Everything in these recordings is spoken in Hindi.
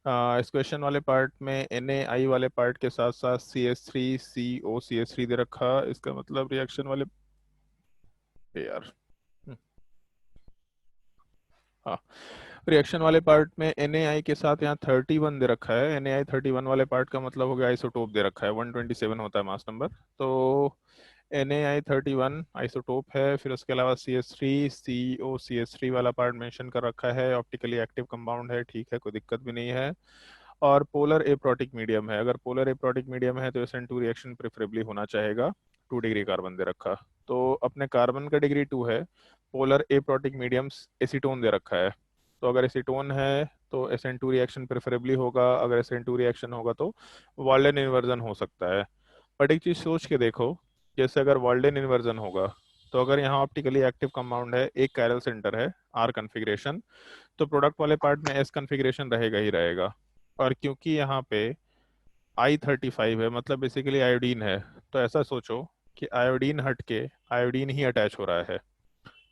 इस क्वेश्चन वाले पार्ट में NaI वाले पार्ट के साथ साथ CH3COCH3 दे रखा। इसका मतलब रिएक्शन वाले यार हाँ, रिएक्शन वाले पार्ट में NaI के साथ यहाँ 31 दे रखा है। NaI 31 वाले पार्ट का मतलब हो गया आइसोटोप दे रखा है, 127 होता है मास नंबर। तो NaI 31 आइसोटोप है। फिर उसके अलावा CH3COCH3 वाला पार्ट मेंशन कर रखा है, ऑप्टिकली एक्टिव कंपाउंड है, ठीक है, कोई दिक्कत भी नहीं है। और पोलर एप्रोटिक मीडियम है। अगर पोलर एप्रोटिक मीडियम है तो SN2 रिएक्शन प्रेफरेबली होना चाहेगा। 2 डिग्री कार्बन दे रखा। तो अपने कार्बन का डिग्री 2 है, पोलर एप्रोटिक मीडियम एसीटोन दे रखा है। तो अगर एसीटोन है तो SN2 रिएक्शन प्रेफरेबली होगा। अगर SN2 रिएक्शन होगा तो वाल्डन इन्वर्जन हो सकता है। बट एक चीज़ सोच के देखो, जैसे अगर वाल्डन इन्वर्जन होगा तो अगर यहाँ ऑप्टिकली एक्टिव कंपाउंड है, एक कायरल सेंटर है, R कन्फिग्रेशन, तो प्रोडक्ट वाले पार्ट में S कन्फिग्रेशन रहेगा ही रहेगा। और क्योंकि यहाँ पे I35 है, मतलब बेसिकली आयोडीन है, तो ऐसा सोचो कि आयोडीन हट के आयोडीन ही अटैच हो रहा है।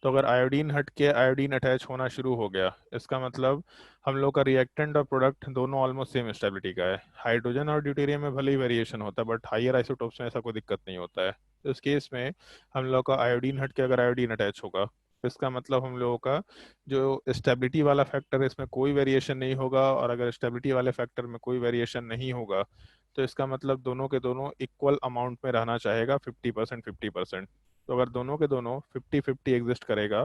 तो अगर आयोडीन हट के आयोडीन अटैच होना शुरू हो गया, इसका मतलब हम लोग का रिएक्टेंट और प्रोडक्ट दोनों ऑलमोस्ट सेम स्टेबिलिटी का है। हाइड्रोजन और ड्यूटेरियम में भले ही वेरिएशन होता है, बट हायर आइसोटोप्स में ऐसा कोई दिक्कत नहीं होता है। तो इस केस में हम लोग का आयोडीन हट के अगर आयोडीन अटैच होगा, तो इसका मतलब हम लोगों का जो स्टेबिलिटी वाला फैक्टर है इसमें कोई वेरिएशन नहीं होगा। और अगर स्टेबिलिटी वाले फैक्टर में कोई वेरिएशन नहीं होगा तो इसका मतलब दोनों के दोनों इक्वल अमाउंट में रहना चाहेगा, 50% 50%। तो अगर दोनों के दोनों 50-50 एग्जिस्ट करेगा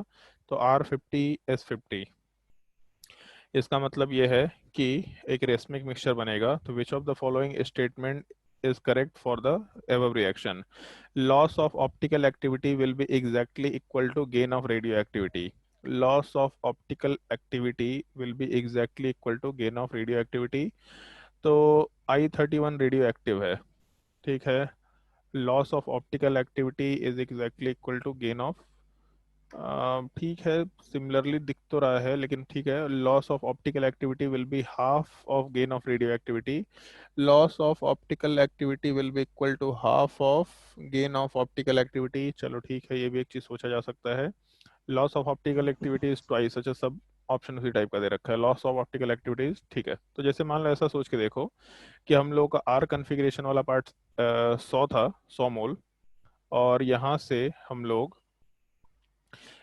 तो R50S50। इसका मतलब ये है कि एक रेसमिक मिक्सचर बनेगा। तो which of the following statement is correct for the above reaction? Loss of optical activity will be exactly equal to gain of radioactivity. Loss of optical activity will be exactly equal to gain of radioactivity. तो I31 रेडियो एक्टिव है, ठीक है। Loss of optical activity is exactly equal to gain of, ठीक है, सिमिलरली दिख तो रहा है लेकिन ठीक है। Loss of optical activity will be half of gain of radioactivity. Loss of optical activity will be equal to half of gain of optical activity. चलो ठीक है, ये भी एक चीज सोचा जा सकता है। Loss of optical activity is twice. अच्छा, सब ऑप्शन उसी टाइप का दे रखा है। लॉस ऑफ ऑप्टिकल एक्टिविटीज, ठीक है। तो जैसे मान लो ऐसा सोच के देखो कि हम लोग का आर कन्फिग्रेशन वाला पार्ट 100 था, 100 मोल, और यहाँ से हम लोग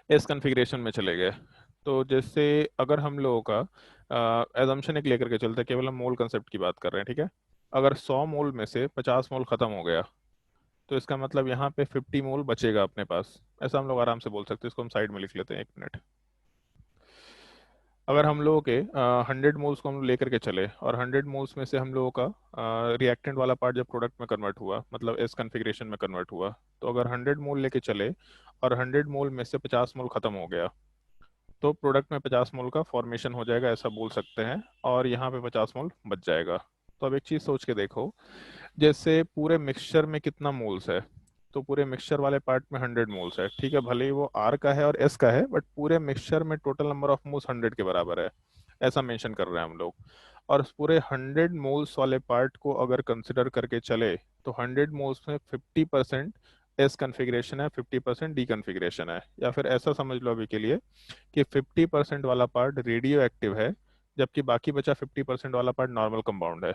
एस कन्फिग्रेशन में चले गए। तो जैसे अगर हम लोगों का एजम्पशन एक लेकर के चलते हैं, केवल हम मोल कंसेप्ट की बात कर रहे हैं, ठीक है। अगर 100 मोल में से 50 मोल खत्म हो गया तो इसका मतलब यहाँ पे 50 मोल बचेगा अपने पास। ऐसा हम लोग आराम से बोल सकते हैं। इसको हम साइड में लिख लेते हैं, 1 मिनट। अगर हम लोगों के 100 मोल्स को हम लेकर के चले और 100 मोल्स में से हम लोगों का रिएक्टेंट वाला पार्ट जब प्रोडक्ट में कन्वर्ट हुआ, मतलब एस कन्फिग्रेशन में कन्वर्ट हुआ, तो अगर 100 मोल लेके चले और 100 मोल में से 50 मोल खत्म हो गया तो प्रोडक्ट में 50 मोल का फॉर्मेशन हो जाएगा, ऐसा बोल सकते हैं। और यहाँ पे 50 मोल बच जाएगा। तो अब एक चीज़ सोच के देखो, जैसे पूरे मिक्सचर में कितना मोल्स है? तो पूरे मिक्सचर वाले पार्ट में 100 मोल्स है, ठीक है, भले ही वो आर का है और एस का है, बट पूरे मिक्सचर में टोटल नंबर ऑफ मोल्स 100 के बराबर है, ऐसा मेंशन कर रहे हैं हम लोग। और उस पूरे 100 मोल्स वाले पार्ट को अगर कंसिडर करके चले तो 100 मोल्स में 50% एस कन्फिग्रेशन है, 50% डी कन्फिग्रेशन है। या फिर ऐसा समझ लो अभी के लिए कि 50% वाला पार्ट रेडियो एक्टिव है, जबकि बाकी बचा 50% वाला पार्ट नॉर्मल कंपाउंड है।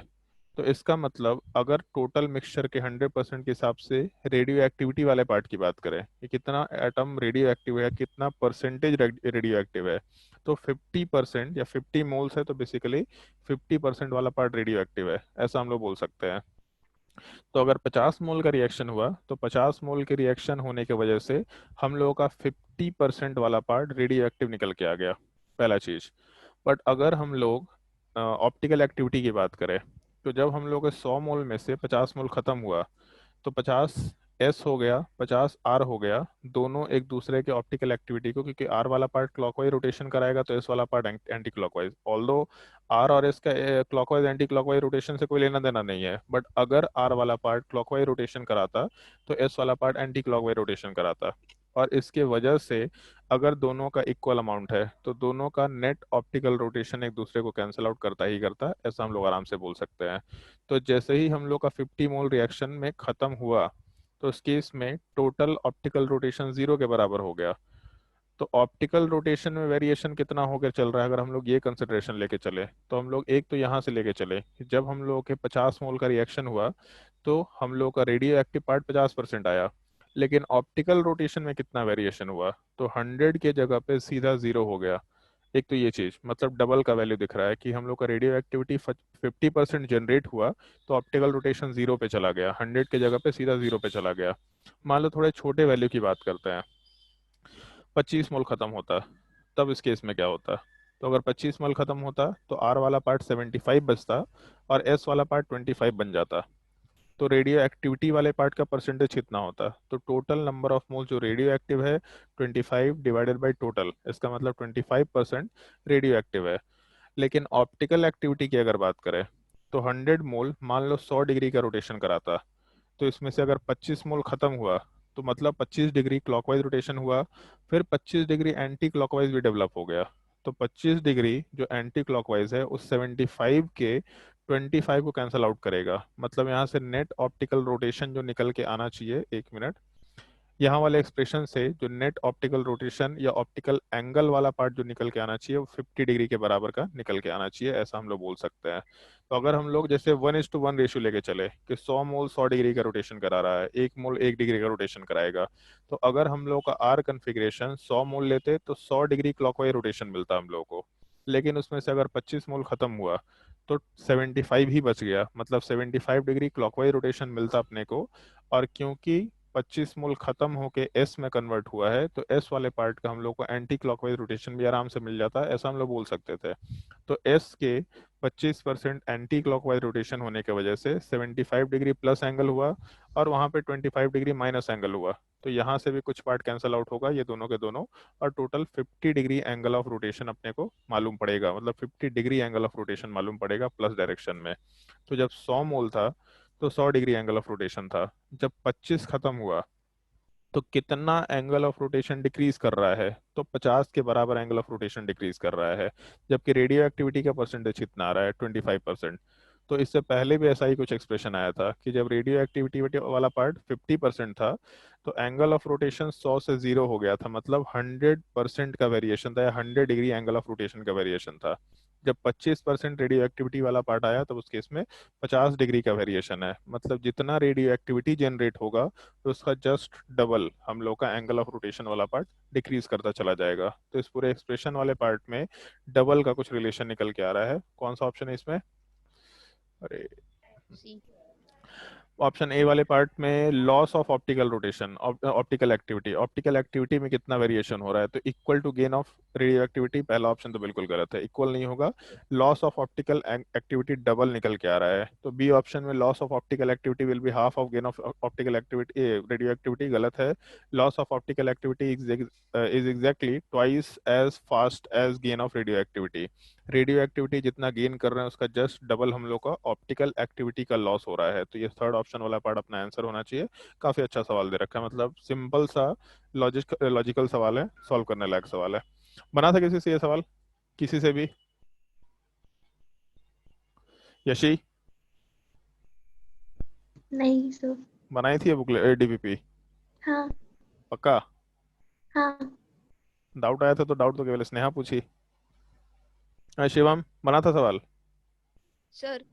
तो इसका मतलब अगर टोटल मिक्सचर के 100% के हिसाब से रेडियो एक्टिविटी वाले पार्ट की बात करें कि कितना एटम रेडियो एक्टिव है, कितना परसेंटेज रेडियो एक्टिव है, तो 50% या 50 मोल्स है, तो बेसिकली 50% वाला पार्ट रेडियो एक्टिव है, ऐसा हम लोग बोल सकते हैं। तो अगर 50 मोल का रिएक्शन हुआ तो 50 मोल के रिएक्शन होने की वजह से हम लोगों का 50% वाला पार्ट रेडियो एक्टिव निकल के आ गया, पहला चीज। बट अगर हम लोग ऑप्टिकल एक्टिविटी की बात करें तो जब हम लोग के 100 मोल में से 50 मोल खत्म हुआ तो 50 एस हो गया, 50 आर हो गया। दोनों एक दूसरे के ऑप्टिकल एक्टिविटी को, क्योंकि आर वाला पार्ट क्लॉकवाइज रोटेशन कराएगा तो एस वाला part anti clockwise. Although R और एस का क्लॉकवाइज एंटी क्लॉकवाइज रोटेशन से कोई लेना देना नहीं है, बट अगर आर वाला पार्ट क्लॉकवाइज रोटेशन कराता तो एस वाला पार्ट एंटी क्लॉकवाइज रोटेशन कराता। और इसके वजह से अगर दोनों का इक्वल अमाउंट है तो दोनों का नेट ऑप्टिकल रोटेशन एक दूसरे को कैंसिल आउट करता ही करता है, ऐसा हम लोग आराम से बोल सकते हैं। तो जैसे ही हम लोग का 50 मोल रिएक्शन में खत्म हुआ तो इस केस में टोटल ऑप्टिकल रोटेशन 0 के बराबर हो गया। तो ऑप्टिकल रोटेशन में वेरिएशन कितना होकर चल रहा है, अगर हम लोग ये कंसिडरेशन लेके चले तो हम लोग एक तो यहाँ से लेके चले कि जब हम लोग के 50 मोल का रिएक्शन हुआ तो हम लोग का रेडियो एक्टिव पार्ट 50% आया, लेकिन ऑप्टिकल रोटेशन में कितना वेरिएशन हुआ, तो 100 के जगह पे सीधा 0 हो गया। एक तो ये चीज मतलब डबल का वैल्यू दिख रहा है कि हम लोग का रेडियो एक्टिविटी 50% जनरेट हुआ तो ऑप्टिकल रोटेशन 0 पे चला गया, 100 के जगह पे सीधा 0 पे चला गया। मान लो थोड़े छोटे वैल्यू की बात करते हैं, 25 मोल खत्म होता तब इस केस में क्या होता, तो अगर 25 मोल खत्म होता तो आर वाला पार्ट 75 बचता और एस वाला पार्ट 25 बन जाता। तो रेडियो एक्टिविटी वाले पार्ट का परसेंटेज कितना होता, तो टोटल नंबर ऑफ मोल जो रेडियो एक्टिव है 25 डिवाइडेड बाई टोटल, इसका मतलब 25% रेडियो एक्टिव है। लेकिन ऑप्टिकल एक्टिविटी की अगर बात करें तो 100 मोल मान लो 100 डिग्री का रोटेशन कराता, तो इसमें से अगर 25 मोल खत्म हुआ तो मतलब 25 डिग्री क्लॉकवाइज रोटेशन हुआ, फिर 25 डिग्री एंटी क्लॉकवाइज भी डेवलप हो गया। तो 25 डिग्री जो एंटी क्लॉकवाइज है उस 75 के 25 को कैंसिल आउट करेगा, मतलब यहाँ से नेट ऑप्टिकल रोटेशन जो निकल के आना चाहिए, एक मिनट, यहाँ वाले एक्सप्रेशन से जो नेट ऑप्टिकल रोटेशन या ऑप्टिकल एंगल वाला पार्ट जो निकल के आना चाहिए वो 50 डिग्री के बराबर का निकल के आना चाहिए, ऐसा हम लोग बोल सकते हैं। तो अगर हम लोग जैसे 1:1 रेशियो लेके चले कि 100 मोल 100 डिग्री का रोटेशन करा रहा है, 1 मोल 1 डिग्री का रोटेशन कराएगा, तो अगर हम लोग का आर कन्फिग्रेशन 100 मोल लेते तो 100 डिग्री क्लॉकवाइज रोटेशन मिलता हम लोग को, लेकिन उसमें से अगर 25 मोल खत्म हुआ तो 75 ही बच गया, मतलब 75 डिग्री क्लॉकवाइज रोटेशन मिलता अपने को। और क्योंकि 25 मोल खत्म होके एस में कन्वर्ट हुआ है तो एस वाले पार्ट का हम लोग को एंटी क्लॉकवाइज रोटेशन भी आराम से मिल जाता है, ऐसा हम लोग बोल सकते थे। तो एस के 25% एंटी क्लॉकवाइज रोटेशन होने की वजह से 75 डिग्री प्लस एंगल हुआ और वहां पे 25 डिग्री माइनस एंगल हुआ। तो यहाँ से भी कुछ पार्ट कैंसिल आउट होगा, ये दोनों के दोनों, और total 50 degree angle of rotation अपने को मालूम पड़ेगा, मतलब 50 डिग्री एंगल ऑफ रोटेशन मालूम पड़ेगा प्लस डायरेक्शन में। तो जब 100 मोल था तो 100 डिग्री एंगल ऑफ रोटेशन था, जब 25 खत्म हुआ तो कितना एंगल ऑफ रोटेशन डिक्रीज कर रहा है, तो 50 के बराबर एंगल ऑफ रोटेशन डिक्रीज कर रहा है, जबकि रेडियो एक्टिविटी का परसेंटेज कितना आ रहा है 25%। तो इससे पहले भी ऐसा ही कुछ एक्सप्रेशन आया था कि जब रेडियो एक्टिविटी वाला पार्ट 50% था तो एंगल ऑफ रोटेशन 100 से 0 हो गया था, मतलब 100% का वेरिएशन था या 100 डिग्री एंगल ऑफ रोटेशन का वेरिएशन था। जब 25% रेडियो एक्टिविटी वाला पार्ट आया तब उस केस में 50 डिग्री का वेरिएशन है, मतलब जितना रेडियो एक्टिविटी जनरेट होगा तो उसका जस्ट डबल हम लोग का एंगल ऑफ रोटेशन वाला पार्ट डिक्रीज करता चला जाएगा। तो इस पूरे एक्सप्रेशन वाले पार्ट में डबल का कुछ रिलेशन निकल के आ रहा है। कौन सा ऑप्शन है इसमें, अरे सी। ऑप्शन ए वाले पार्ट में loss of optical rotation, optical activity, optical activity में कितना वेरिएशन हो रहा है, तो equal to gain of radioactivity, पहला ऑप्शन तो बिल्कुल गलत है, इक्वल नहीं होगा, loss of optical activity double निकल के आ रहा है। तो बी ऑप्शन में loss of optical activity will be half of gain of optical activity, radioactivity, गलत है। Loss of optical activity is exactly twice as fast as gain of radioactivity. Radioactivity जितना गेन कर रहे हैं उसका जस्ट डबल हम लोग का ऑप्टिकल एक्टिविटी का लॉस हो रहा है। तो ये थर्ड ऑप्शन वाला पार्ट अपना आंसर होना चाहिए। काफी अच्छा सवाल दे रखा है, मतलब सिंपल सा लॉजिकल सवाल है, सॉल्व करने लायक सवाल है। बना था किसी से ये सवाल, किसी से भी? यशी, नहीं सर। बनाई थी ये बुकलेट डीपीपी? हाँ। पक्का? हाँ। डाउट आया था तो डाउट तो केवल स्नेहा पूछी। हाँ, शिवम बना था सवाल? Sir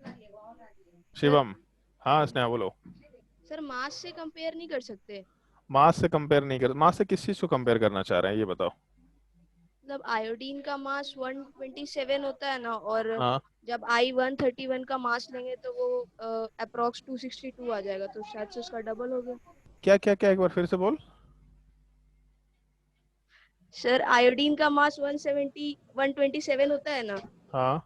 sir Shivam? हाँ स्नेहा बोलो। सर मास से कंपेयर नहीं कर सकते? मास से कंपेयर नहीं कर, मास से किस चीज को कंपेयर करना चाह रहे हैं ये बताओ। मतलब आयोडीन का मास 127 होता है ना, और हाँ, जब I-131 का मास लेंगे तो वो अप्रोक्स 262 आ जाएगा, तो शायद से उसका डबल हो गया। क्या क्या क्या, एक बार फिर से बोल। सर आयोडीन का मास 127 होता है ना, हाँ,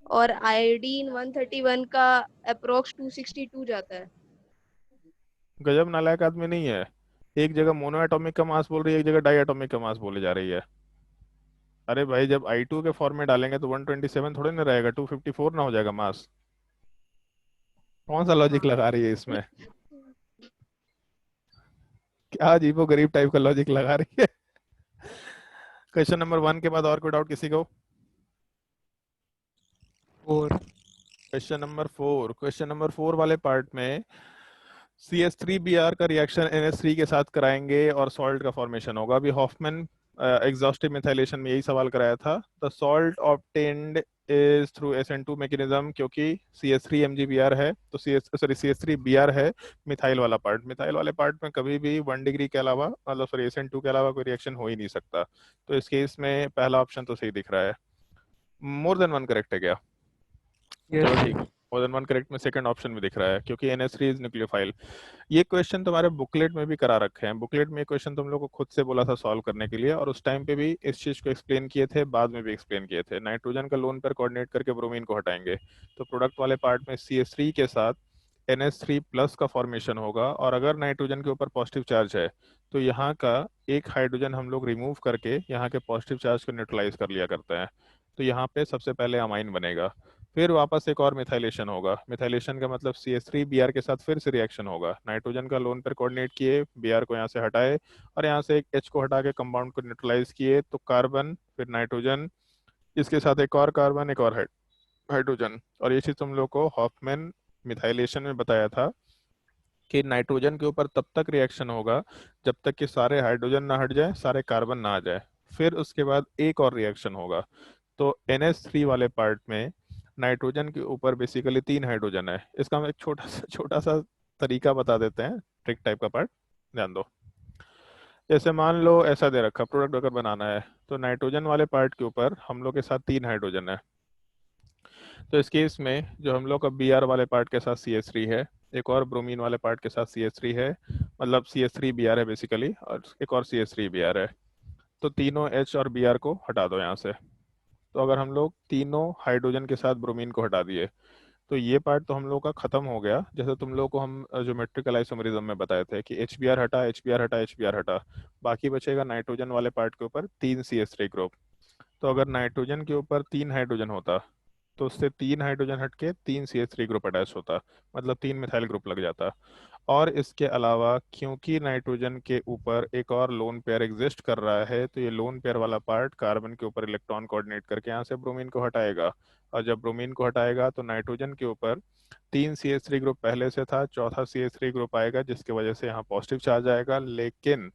और आयोडीन 131 का अप्रोक्स 262 जाता है। गजब नालायक आदमी नहीं है, एक जगह मोनो एटॉमिक का मास बोल रही है, एक जगह डाई एटॉमिक का मास बोले जा रही है। अरे भाई जब I2 के फॉर्म में डालेंगे तो 127 थोड़े ना रहेगा, 254 ना हो जाएगा मास? कौन सा लॉजिक हाँ। लगा रही है इसमें, क्या अजीबो गरीब टाइप का लॉजिक लगा रही है। क्वेश्चन नंबर 1 के बाद और कोई डाउट किसी को? और क्वेश्चन नंबर 4, क्वेश्चन नंबर 4 वाले पार्ट में CH3Br का रिएक्शन NH3 के साथ कराएंगे और सॉल्ट का फॉर्मेशन होगा। अभी हॉफमैन एग्जॉस्टिव मिथाइलेशन में यही सवाल कराया था। The salt obtained is through SN2 mechanism, क्योंकि CH3MgBr है तो CH3Br है मिथाइल वाला पार्ट। मिथाइल वाले पार्ट में कभी भी 1 डिग्री के अलावा, मतलब सॉरी SN2 के अलावा कोई रिएक्शन हो ही नहीं सकता। तो इस केस में पहला ऑप्शन तो सही दिख रहा है। मोर देन वन करेक्ट है क्या? चलो ठीक, मोर देन वन करेक्ट में सेकंड ऑप्शन में दिख रहा है, क्योंकि NH3 इज न्यूक्लियोफाइल। ये क्वेश्चन तुम्हारे बुकलेट में भी करा रखे हैं। बुकलेट में क्वेश्चन तुम लोग को खुद से बोला था सॉल्व करने के लिए, और उस टाइम पे भी इस चीज को एक्सप्लेन किए थे, बाद में भी एक्सप्लेन किए थे। नाइट्रोजन का लोन पेयर कोऑर्डिनेट करके ब्रोमीन को हटाएंगे तो प्रोडक्ट वाले पार्ट में CH3 के साथ NH3+ का फॉर्मेशन होगा, और अगर नाइट्रोजन के ऊपर पॉजिटिव चार्ज है तो यहाँ का एक हाइड्रोजन हम लोग रिमूव करके यहाँ के पॉजिटिव चार्ज को न्यूट्रलाइज कर लिया करते हैं। तो यहाँ पे सबसे पहले अमाइन बनेगा, फिर वापस एक और मिथाइलेशन होगा। मिथाइलेशन का मतलब CH3Br के साथ फिर से रिएक्शन होगा। नाइट्रोजन का लोन पेयर कोऑर्डिनेट किए, Br को यहाँ से हटाए और यहाँ से एक H को हटा के कंपाउंड को न्यूट्रलाइज किए, तो कार्बन फिर नाइट्रोजन, इसके साथ एक और कार्बन एक और हाइड्रोजन। और ये चीज तुम लोग को हॉफमैन मिथाइलेशन में बताया था कि नाइट्रोजन के ऊपर तब तक रिएक्शन होगा जब तक कि सारे हाइड्रोजन ना हट जाए, सारे कार्बन ना आ जाए, फिर उसके बाद एक और रिएक्शन होगा। तो NH3 वाले पार्ट में नाइट्रोजन के ऊपर बेसिकली 3 हाइड्रोजन है। इसका हम एक छोटा सा तरीका बता देते हैं, ट्रिक टाइप का पार्ट, ध्यान दो। जैसे मान लो ऐसा दे रखा, प्रोडक्ट अगर बनाना है तो नाइट्रोजन वाले पार्ट के ऊपर हम लोग के साथ 3 हाइड्रोजन है। तो इस केस में जो हम लोग का Br वाले पार्ट के साथ CH3 है, एक और ब्रोमीन वाले पार्ट के साथ CH3 है, मतलब CH3Br है बेसिकली, और एक और CH3Br है। तो तीनों H और Br को हटा दो यहाँ से। तो अगर हम लोग तीनों हाइड्रोजन के साथ ब्रोमीन को हटा दिए तो ये पार्ट तो हम लोग का खत्म हो गया। जैसे तुम लोग को हम ज्योमेट्रिकल आइसोमेरिज्म में बताए थे कि HBr हटा, HBr हटा, HBr हटा, बाकी बचेगा नाइट्रोजन वाले पार्ट के ऊपर 3 CH3 ग्रुप। तो अगर नाइट्रोजन के ऊपर 3 हाइड्रोजन होता तो उससे 3 हाइड्रोजन हटके 3 CH3 ग्रुप अटैच होता, मतलब 3 मिथाइल ग्रुप लग जाता। और इसके अलावा क्योंकि नाइट्रोजन के ऊपर एक और लोन पेयर एग्जिस्ट कर रहा है, तो ये लोन पेयर वाला पार्ट कार्बन के ऊपर इलेक्ट्रॉन कोऑर्डिनेट करके यहाँ से ब्रोमीन को हटाएगा। और जब ब्रोमीन को हटाएगा तो नाइट्रोजन के ऊपर 3 CH3 ग्रुप पहले से था, चौथा CH3 ग्रुप आएगा, जिसकी वजह से यहाँ पॉजिटिव चार्ज आएगा। लेकिन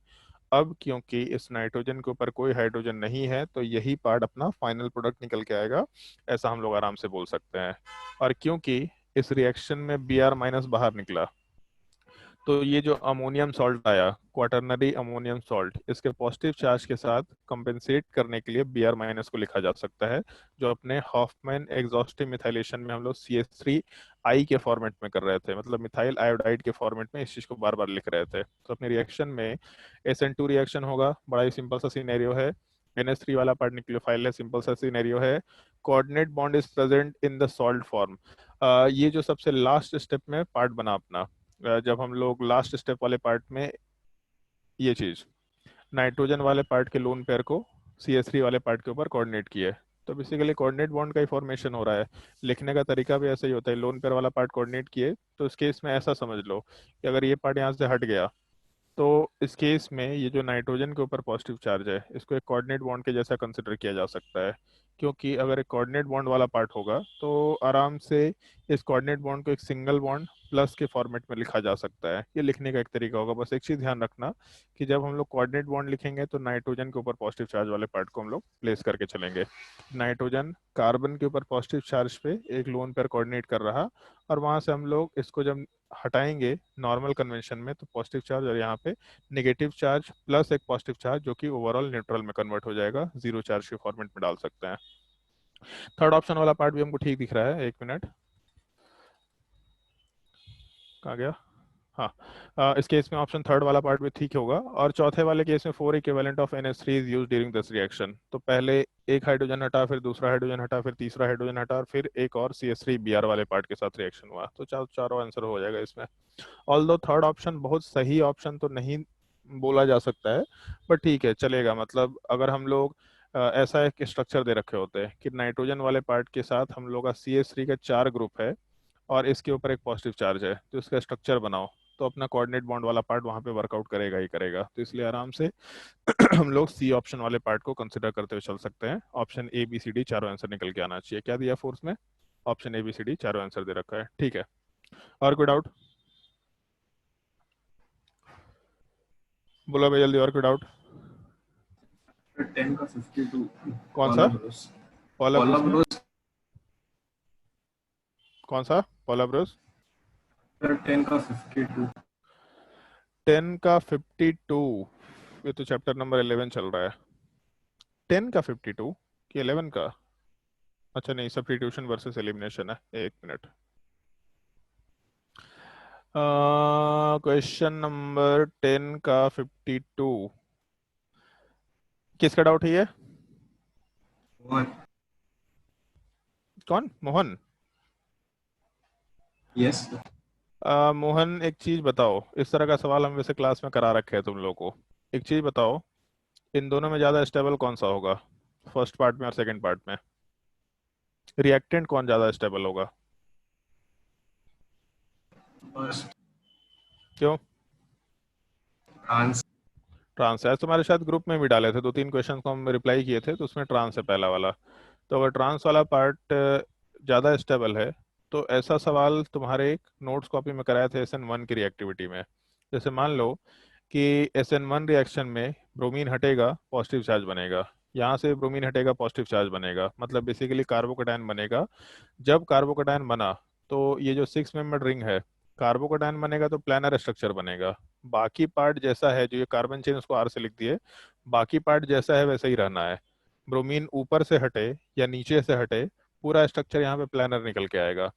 अब क्योंकि इस नाइट्रोजन के ऊपर कोई हाइड्रोजन नहीं है तो यही पार्ट अपना फाइनल प्रोडक्ट निकल के आएगा, ऐसा हम लोग आराम से बोल सकते हैं। और क्योंकि इस रिएक्शन में Br- बाहर निकला, तो ये जो अमोनियम सॉल्ट आया, क्वाटरनरी अमोनियम सॉल्ट, इसके पॉजिटिव चार्ज के साथ कंपेंसेट करने के लिए Br- को लिखा जा सकता है, जो अपने हॉफमैन एग्जॉस्टिव मिथाइलेशन में हम लोग CH3I के फॉर्मेट में कर रहे थे, मतलब मिथाइल आयोडाइड के फॉर्मेट में इस चीज को बार बार लिख रहे थे। तो अपने रिएक्शन में SN2 रिएक्शन होगा, बड़ा ही सिंपल सा सिनेरियो है। NH3 वाला पार्ट न्यूक्लियोफाइल है, सिंपल सा सिनेरियो है। Coordinate bond is present in the salt form. ये जो सबसे लास्ट स्टेप में पार्ट बना अपना, जब हम लोग लास्ट स्टेप वाले पार्ट में ये चीज नाइट्रोजन वाले पार्ट के लोन पेयर को CH3 वाले पार्ट के ऊपर कोऑर्डिनेट किया है, तो बेसिकली कोऑर्डिनेट बॉन्ड का ही फॉर्मेशन हो रहा है। लिखने का तरीका भी ऐसा ही होता है, लोन पेयर वाला पार्ट कोऑर्डिनेट किए, तो इस केस में ऐसा समझ लो कि अगर ये पार्ट यहाँ से हट गया तो इस केस में ये जो नाइट्रोजन के ऊपर पॉजिटिव चार्ज है इसको एक कोऑर्डिनेट बॉन्ड के जैसा कंसिडर किया जा सकता है। क्योंकि अगर एक कोऑर्डिनेट बॉन्ड वाला पार्ट होगा तो आराम से इस कोऑर्डिनेट बॉन्ड को एक सिंगल बॉन्ड प्लस के फॉर्मेट में लिखा जा सकता है। ये लिखने का एक तरीका होगा। बस एक चीज ध्यान रखना कि जब हम लोग कोऑर्डिनेट बॉन्ड लिखेंगे तो नाइट्रोजन के ऊपर पॉजिटिव चार्ज वाले पार्ट को हम लोग प्लेस करके चलेंगे। नाइट्रोजन कार्बन के ऊपर पॉजिटिव चार्ज पे एक लोन पेयर कोऑर्डिनेट कर रहा, और वहां से हम लोग इसको जब हटाएंगे नॉर्मल कन्वेंशन में तो पॉजिटिव चार्ज और यहाँ पे नेगेटिव चार्ज प्लस एक पॉजिटिव चार्ज जो कि ओवरऑल न्यूट्रल में कन्वर्ट हो जाएगा, जीरो चार्ज के फॉर्मेट में डाल सकते हैं। थर्ड ऑप्शन वाला पार्ट भी हमको ठीक दिख रहा है, एक मिनट, कहाँ गया? हाँ, इस केस में ऑप्शन थर्ड वाला पार्ट भी ठीक होगा। और चौथे वाले केस में 4 equivalent of NH3 is used during this reaction. तो पहले एक हाइड्रोजन हटा, फिर दूसरा हाइड्रोजन हटा, फिर तीसरा हाइड्रोजन हटा, और फिर एक और CH3Br वाले पार्ट के साथ रिएक्शन हुआ, तो चारों आंसर हो जाएगा इसमें। ऑल्दो थर्ड ऑप्शन बहुत सही ऑप्शन तो नहीं बोला जा सकता है, बट ठीक है चलेगा। मतलब अगर हम लोग ऐसा एक स्ट्रक्चर दे रखे होते हैं कि नाइट्रोजन वाले पार्ट के साथ हम लोग का CH3 का 4 ग्रुप है और इसके ऊपर एक पॉजिटिव चार्ज है, तो इसका स्ट्रक्चर बनाओ, तो अपना कोऑर्डिनेट बॉन्ड वाला पार्ट वहां पे वर्कआउट करेगा ही करेगा। तो इसलिए आराम से हम लोग सी ऑप्शन वाले पार्ट को कंसिडर करते हुए चल सकते हैं। Option A B C D चारों आंसर निकल के आना चाहिए। क्या दिया फोर्स में? Option A B C D चारों आंसर दे रखा है, ठीक है। और कोई डाउट? बोलो भाई जल्दी, और कोई डाउट? 10 का 52 कौन सा? पॉला ब्रोस। पॉला पॉला ब्रूस में ब्रोस कौन सा? पॉला ब्रूस 10 का 52। 10 का 52? ये तो चैप्टर नंबर 11 चल रहा है। 10 का 52 कि 11 का? अच्छा नहीं, सब्स्टिट्यूशन वर्सेस एलिमिनेशन है। एक मिनट। क्वेश्चन नंबर 10 का 52 किसका डाउट है ये? वन। कौन? मोहन? यस। मोहन एक चीज बताओ, इस तरह का सवाल हम वैसे क्लास में करा रखे हैं तुम लोगों को। एक चीज बताओ, इन दोनों में ज्यादा स्टेबल कौन सा होगा, फर्स्ट पार्ट में और सेकंड पार्ट में? रिएक्टेंट कौन ज्यादा स्टेबल होगा? फर्स्ट। क्यों? आंसर। ट्रांस है, तुम्हारे शायद ग्रुप में भी डाले थे, 2-3 क्वेश्चन को हम रिप्लाई किए थे, तो उसमें ट्रांस है पहला वाला। तो अगर ट्रांस वाला पार्ट ज़्यादा स्टेबल है, तो ऐसा सवाल तुम्हारे एक नोट्स कॉपी में कराए थे SN1 की रिएक्टिविटी में। जैसे मान लो कि SN1 रिएक्शन में ब्रोमीन हटेगा, पॉजिटिव चार्ज बनेगा, यहाँ से ब्रोमीन हटेगा, पॉजिटिव चार्ज बनेगा, मतलब बेसिकली कार्बोकैटायन बनेगा। जब कार्बोकैटायन बना तो ये जो 6 मेंबर्ड रिंग है, कार्बोकैटायन बनेगा तो प्लानर स्ट्रक्चर बनेगा। बाकी पार्ट जैसा है, जो ये कार्बन चेन उसको R से लिख दिए, बाकी पार्ट जैसा है वैसा ही रहना है। ब्रोमीन ऊपर से हटे या नीचे से हटे, पूरा स्ट्रक्चर यहाँ पे प्लानर निकल के आएगा।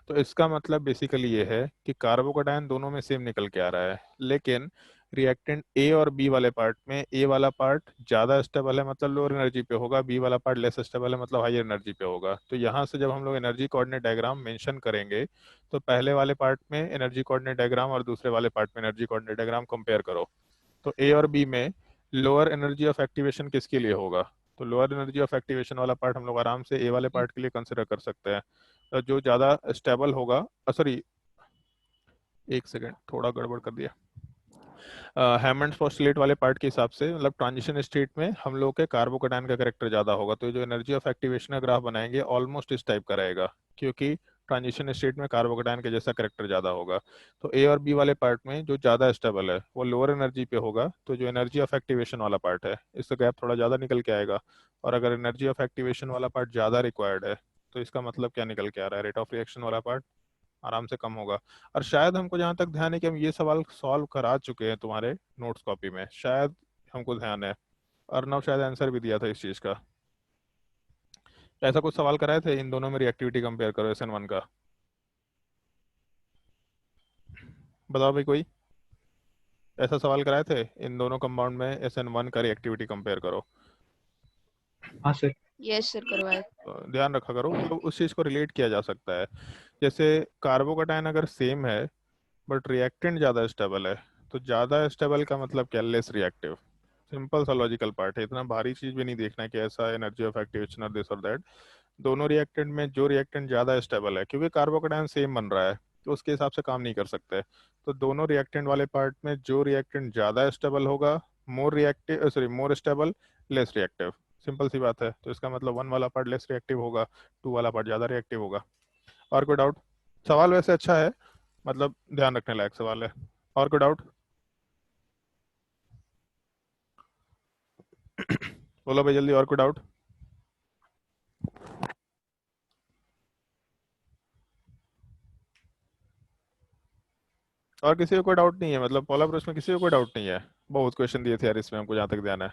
तो इसका मतलब बेसिकली ये है कि कार्बोकैटायन दोनों में सेम निकल के आ रहा है, लेकिन रिएक्टेंट ए और बी वाले पार्ट में ए वाला पार्ट ज़्यादा स्टेबल है, मतलब लोअर एनर्जी पे होगा, बी वाला पार्ट लेस स्टेबल है, मतलब हायर एनर्जी पे होगा। तो यहाँ से जब हम लोग एनर्जी कोऑर्डिनेट डायग्राम मेंशन करेंगे, तो पहले वाले पार्ट में एनर्जी कोऑर्डिनेट डायग्राम और दूसरे वाले पार्ट में एनर्जी कोऑर्डिनेट डायग्राम कंपेयर करो। तो ए और बी में लोअर एनर्जी ऑफ एक्टिवेशन किसके लिए होगा? तो लोअर एनर्जी ऑफ एक्टिवेशन वाला पार्ट हम लोग आराम से ए वाले पार्ट के लिए कंसिडर कर सकते हैं। तो जो ज़्यादा स्टेबल होगा, सॉरी एक सेकेंड, थोड़ा गड़बड़ कर दिया। हैमंड्स पोस्टुलेट वाले पार्ट के हिसाब से, मतलब ट्रांजिशन स्टेट में हम लोग के कार्बोकैटायन का करेक्टर ज़्यादा होगा, तो जो एनर्जी ऑफ एक्टिवेशन का ग्राफ बनाएंगे ऑलमोस्ट इस टाइप का रहेगा, क्योंकि ट्रांजिशन स्टेट में कार्बोकैटायन के जैसा करेक्टर ज़्यादा होगा। तो ए और बी वाले पार्ट में जो ज़्यादा स्टेबल है वो लोअर एनर्जी पे होगा, तो जो एनर्जी ऑफ एक्टिवेशन वाला पार्ट है इसका गैप थोड़ा ज़्यादा निकल के आएगा। और अगर एनर्जी ऑफ एक्टिवेशन वाला पार्ट ज़्यादा रिक्वायर्ड है, तो इसका मतलब क्या निकल के आ रहा है? रेट ऑफ रिएक्शन वाला पार्ट आराम से कम होगा। और शायद हमको जहाँ तक ध्यान है कि हम ये सवाल सॉल्व करा चुके हैं तुम्हारे नोट्स कॉपी में, शायद हमको ध्यान है। अर्नव शायद आंसर भी दिया था इस चीज़ का। ऐसा कुछ सवाल कराए थे, इन दोनों में रिएक्टिविटी कंपेयर करो SN1 का। बताओ भाई, कोई ऐसा सवाल कराए थे, इन दोनों कंपाउंड में SN1 का रिएक्टिविटी कंपेयर करो? हाँ सर। यस सर, करवाए। तो ध्यान रखा करो, मतलब उस चीज़ को रिलेट किया जा सकता है। जैसे कार्बोकैटायन अगर सेम है बट रिएक्टेंट ज़्यादा स्टेबल है, तो ज़्यादा स्टेबल का मतलब क्या? Less reactive. सिंपल सा लॉजिकल पार्ट है, इतना भारी चीज़ भी नहीं देखना है कि ऐसा एनर्जी ऑफ एक्टिवेशन और दिस और दैट। दोनों रिएक्टेंट में जो रिएक्टेंट ज़्यादा स्टेबल है, क्योंकि कार्बोकैटायन सेम बन रहा है, तो उसके हिसाब से काम नहीं कर सकते। तो दोनों रिएक्टेंट वाले पार्ट में जो रिएक्टेंट ज़्यादा स्टेबल होगा, more reactive, sorry more stable, less reactive. Simple सी बात है। तो इसका मतलब 1 वाला पार्ट लेस रिएक्टिव होगा, 2 वाला पार्ट ज़्यादा रिएक्टिव होगा। और कोई डाउट? सवाल वैसे अच्छा है, मतलब ध्यान रखने लायक सवाल है। और कोई डाउट? बोलो भाई जल्दी, और कोई डाउट? और किसी को कोई डाउट नहीं है? मतलब पॉला ब्रूस में किसी को कोई डाउट नहीं है? बहुत क्वेश्चन दिए थे यार इसमें हमको, जहाँ तक ध्यान है।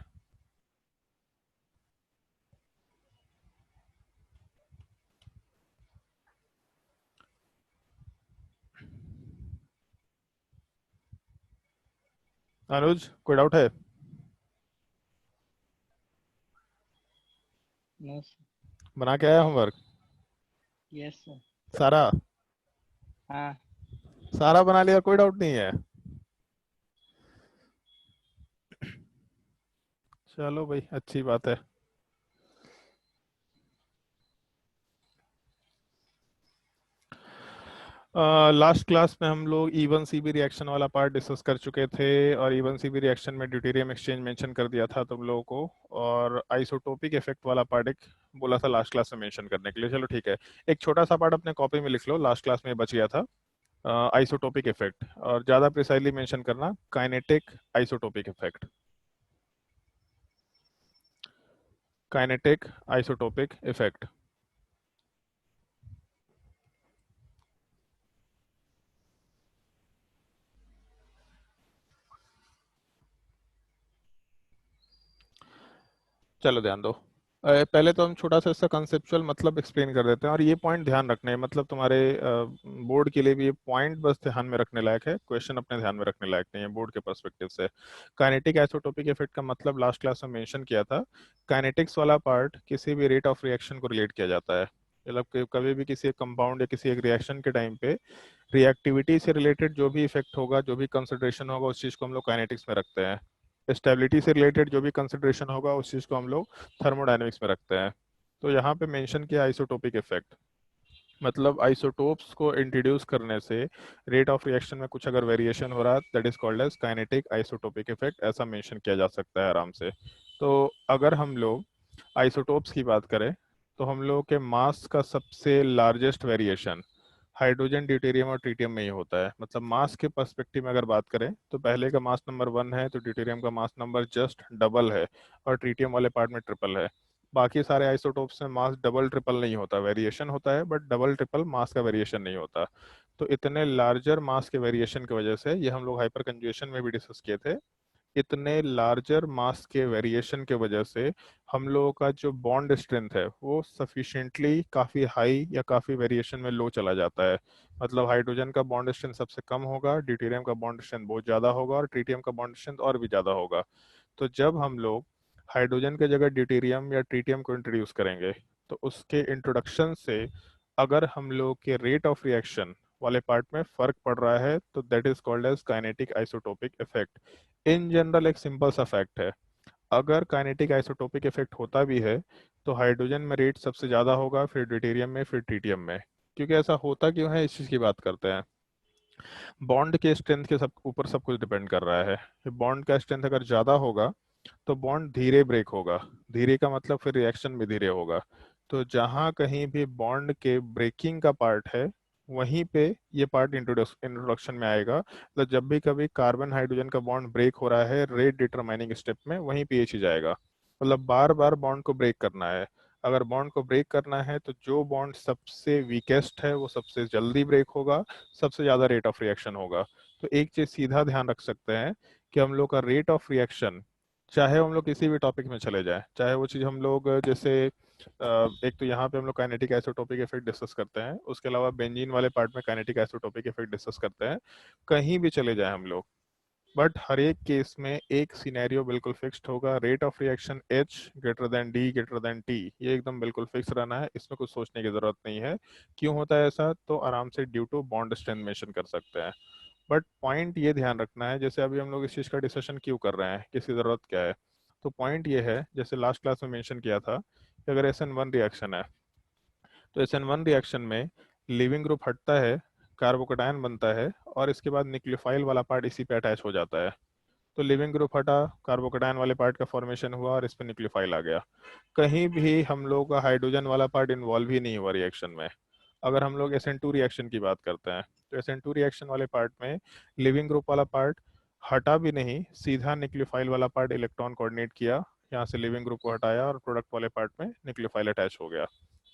अनुज, कोई डाउट है? No sir. बना के आया होमवर्क यस सर। सारा? हाँ। सारा बना लिया, कोई डाउट नहीं है? चलो भाई, अच्छी बात है। लास्ट क्लास में हम लोग E1CB रिएक्शन वाला पार्ट डिस्कस कर चुके थे, और E1CB रिएक्शन में ड्यूटेरियम एक्सचेंज मेंशन कर दिया था तुम लोगों को, और आइसोटोपिक इफेक्ट वाला पार्ट एक बोला था लास्ट क्लास में मेंशन करने के लिए। चलो ठीक है, एक छोटा सा पार्ट अपने कॉपी में लिख लो, लास्ट क्लास में बच गया था। आइसोटोपिक इफेक्ट, और ज़्यादा प्रिसाइजली मेंशन करना kinetic isotopic effect, kinetic isotopic effect. चलो ध्यान दो। पहले तो हम छोटा सा इसका कंसेप्चुअल मतलब एक्सप्लेन कर देते हैं, और ये पॉइंट ध्यान रखना है, मतलब तुम्हारे बोर्ड के लिए भी ये पॉइंट बस ध्यान में रखने लायक है, क्वेश्चन अपने ध्यान में रखने लायक नहीं है बोर्ड के पर्सपेक्टिव से। काइनेटिक आइसोटोपिक इफेक्ट का मतलब लास्ट क्लास में मेंशन किया था, काइनेटिक्स वाला पार्ट किसी भी रेट ऑफ रिएक्शन को रिलेट किया जाता है। मतलब कभी भी किसी एक कंपाउंड या किसी एक रिएक्शन के टाइम पे रिएक्टिविटी से रिलेटेड जो भी इफेक्ट होगा, जो भी कंसिडरेशन होगा, उस चीज़ को हम लोग काइनेटिक्स में रखते हैं। स्टेबिलिटी से रिलेटेड जो भी कंसिडरेशन होगा, उस चीज़ को हम लोग थर्मोडायनेमिक्स में रखते हैं। तो यहाँ पे मेंशन किया आइसोटोपिक इफेक्ट, मतलब आइसोटोप्स को इंट्रोड्यूस करने से रेट ऑफ रिएक्शन में कुछ अगर वेरिएशन हो रहा है, that is called as kinetic isotopic effect, ऐसा मेंशन किया जा सकता है आराम से। तो अगर हम लोग आइसोटोप्स की बात करें, तो हम लोग के मास का सबसे लार्जेस्ट वेरिएशन हाइड्रोजन, ड्यूटेरियम और ट्रीटियम में ही होता है। मतलब मास के पर्सपेक्टिव में अगर बात करें, तो पहले का मास नंबर 1 है, तो ड्यूटेरियम का मास नंबर जस्ट डबल है, और ट्रीटियम वाले पार्ट में ट्रिपल है। बाकी सारे आइसोटोप्स में मास डबल ट्रिपल नहीं होता, वेरिएशन होता है, बट डबल ट्रिपल मास का वेरिएशन नहीं होता। तो इतने लार्जर मास के वेरिएशन की वजह से, ये हम लोग हाइपर कंजुगेशन में भी डिस्कस किए थे, इतने लार्जर मास के वेरिएशन के वजह से हम लोगों का जो बॉन्ड स्ट्रेंथ है वो सफिशिएंटली काफ़ी हाई या काफ़ी वेरिएशन में लो चला जाता है। मतलब हाइड्रोजन का बॉन्ड स्ट्रेंथ सबसे कम होगा, ड्यूटेरियम का बॉन्ड स्ट्रेंथ बहुत ज़्यादा होगा, और ट्रीटियम का बॉन्ड स्ट्रेंथ और भी ज़्यादा होगा। तो जब हम लोग हाइड्रोजन के जगह ड्यूटेरियम या ट्रीटियम को इंट्रोड्यूस करेंगे, तो उसके इंट्रोडक्शन से अगर हम लोग के रेट ऑफ रिएक्शन वाले पार्ट में फर्क पड़ रहा है, तो that is called as kinetic isotopic effect. In general एक सिंपल सा फैक्ट है, अगर काइनेटिक आइसोटोपिक इफेक्ट होता भी है, तो हाइड्रोजन में रेट सबसे ज़्यादा होगा, फिर ड्यूटेरियम में, फिर ट्रीटियम में। क्योंकि ऐसा होता क्यों है, इस चीज़ की बात करते हैं। बॉन्ड के स्ट्रेंथ के सब ऊपर सब कुछ डिपेंड कर रहा है। बॉन्ड का स्ट्रेंथ अगर ज़्यादा होगा, तो बॉन्ड धीरे ब्रेक होगा, धीरे का मतलब फिर रिएक्शन भी धीरे होगा। तो जहाँ कहीं भी बॉन्ड के ब्रेकिंग का पार्ट है, वहीं पे ये पार्ट इंट्रोडक्शन में आएगा। तो जब भी कभी कार्बन हाइड्रोजन का बॉन्ड ब्रेक हो रहा है रेट डिटरमाइनिंग स्टेप में, वहीं पे ये चीज आएगा। मतलब बार बार बॉन्ड को ब्रेक करना है। अगर बॉन्ड को ब्रेक करना है, तो जो बॉन्ड सबसे वीकेस्ट है वो सबसे जल्दी ब्रेक होगा, सबसे ज्यादा रेट ऑफ रिएक्शन होगा। तो एक चीज सीधा ध्यान रख सकते हैं कि हम लोग का रेट ऑफ रिएक्शन, चाहे हम लोग किसी भी टॉपिक में चले जाए, चाहे वो चीज़ हम लोग जैसे एक तो यहाँ पे हम लोग काइनेटिक आइसोटोपिक इफेक्ट डिस्कस करते हैं, उसके अलावा बेंजीन वाले पार्ट में काइनेटिक आइसोटोपिक इफेक्ट डिस्कस करते हैं, कहीं भी चले जाए हम लोग, बट हर एक केस में एक सिनेरियो बिल्कुल फिक्स्ड होगा, rate of reaction H greater than D greater than T, ये एकदम बिल्कुल फिक्स रहना है, इसमें कुछ सोचने की जरूरत नहीं है। क्यों होता है ऐसा, तो आराम से due to bond strength mention कर सकते हैं। बट पॉइंट ये ध्यान रखना है, जैसे अभी हम लोग इस चीज़ का डिस्कशन क्यों कर रहे हैं, किसकी ज़रूरत क्या है। तो पॉइंट ये है, जैसे लास्ट क्लास में मेंशन किया था कि अगर SN1 रिएक्शन है, तो SN1 रिएक्शन में लिविंग ग्रुप हटता है, कार्बोकेटायन बनता है, और इसके बाद न्यूक्लियोफाइल वाला पार्ट इसी पे अटैच हो जाता है। तो लिविंग ग्रुप हटा, कार्बोकेटायन वाले पार्ट का फॉर्मेशन हुआ, और इस पे न्यूक्लियोफाइल आ गया। कहीं भी हम लोग का हाइड्रोजन वाला पार्ट इन्वॉल्व ही नहीं हुआ रिएक्शन में। अगर हम लोग SN2 रिएक्शन की बात करते हैं, तो SN2 रिएक्शन वाले पार्ट में लिविंग ग्रुप वाला पार्ट हटा भी नहीं, सीधा न्यूक्लियोफाइल वाला पार्ट इलेक्ट्रॉन कोऑर्डिनेट किया, यहाँ से लिविंग ग्रुप को हटाया, और प्रोडक्ट वाले पार्ट में न्यूक्लियोफाइल अटैच हो गया।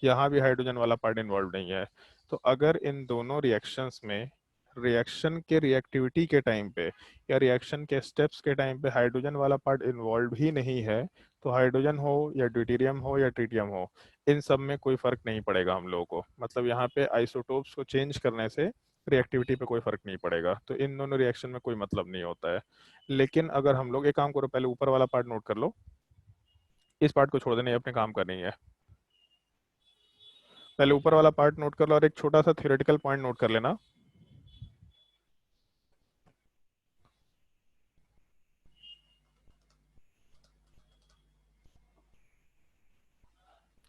यहाँ भी हाइड्रोजन वाला पार्ट इन्वॉल्व नहीं है। तो अगर इन दोनों रिएक्शंस में रिएक्शन के रिएक्टिविटी के टाइम पे या रिएक्शन के स्टेप्स के टाइम पे हाइड्रोजन वाला पार्ट इन्वॉल्व ही नहीं है, तो हाइड्रोजन हो या ड्यूटेरियम हो या ट्रीटियम हो, इन सब में कोई फर्क नहीं पड़ेगा हम लोगों को। मतलब यहाँ पे आइसोटोप्स को चेंज करने से रिएक्टिविटी पे कोई फर्क नहीं पड़ेगा, तो इन दोनों रिएक्शन में कोई मतलब नहीं होता है। लेकिन अगर हम लोग एक काम करो, पहले ऊपर वाला पार्ट नोट कर लो, इस पार्ट को छोड़ देना, ये अपने काम करनी है। पहले ऊपर वाला पार्ट नोट कर लो, और एक छोटा सा थ्योरेटिकल पॉइंट नोट कर लेना।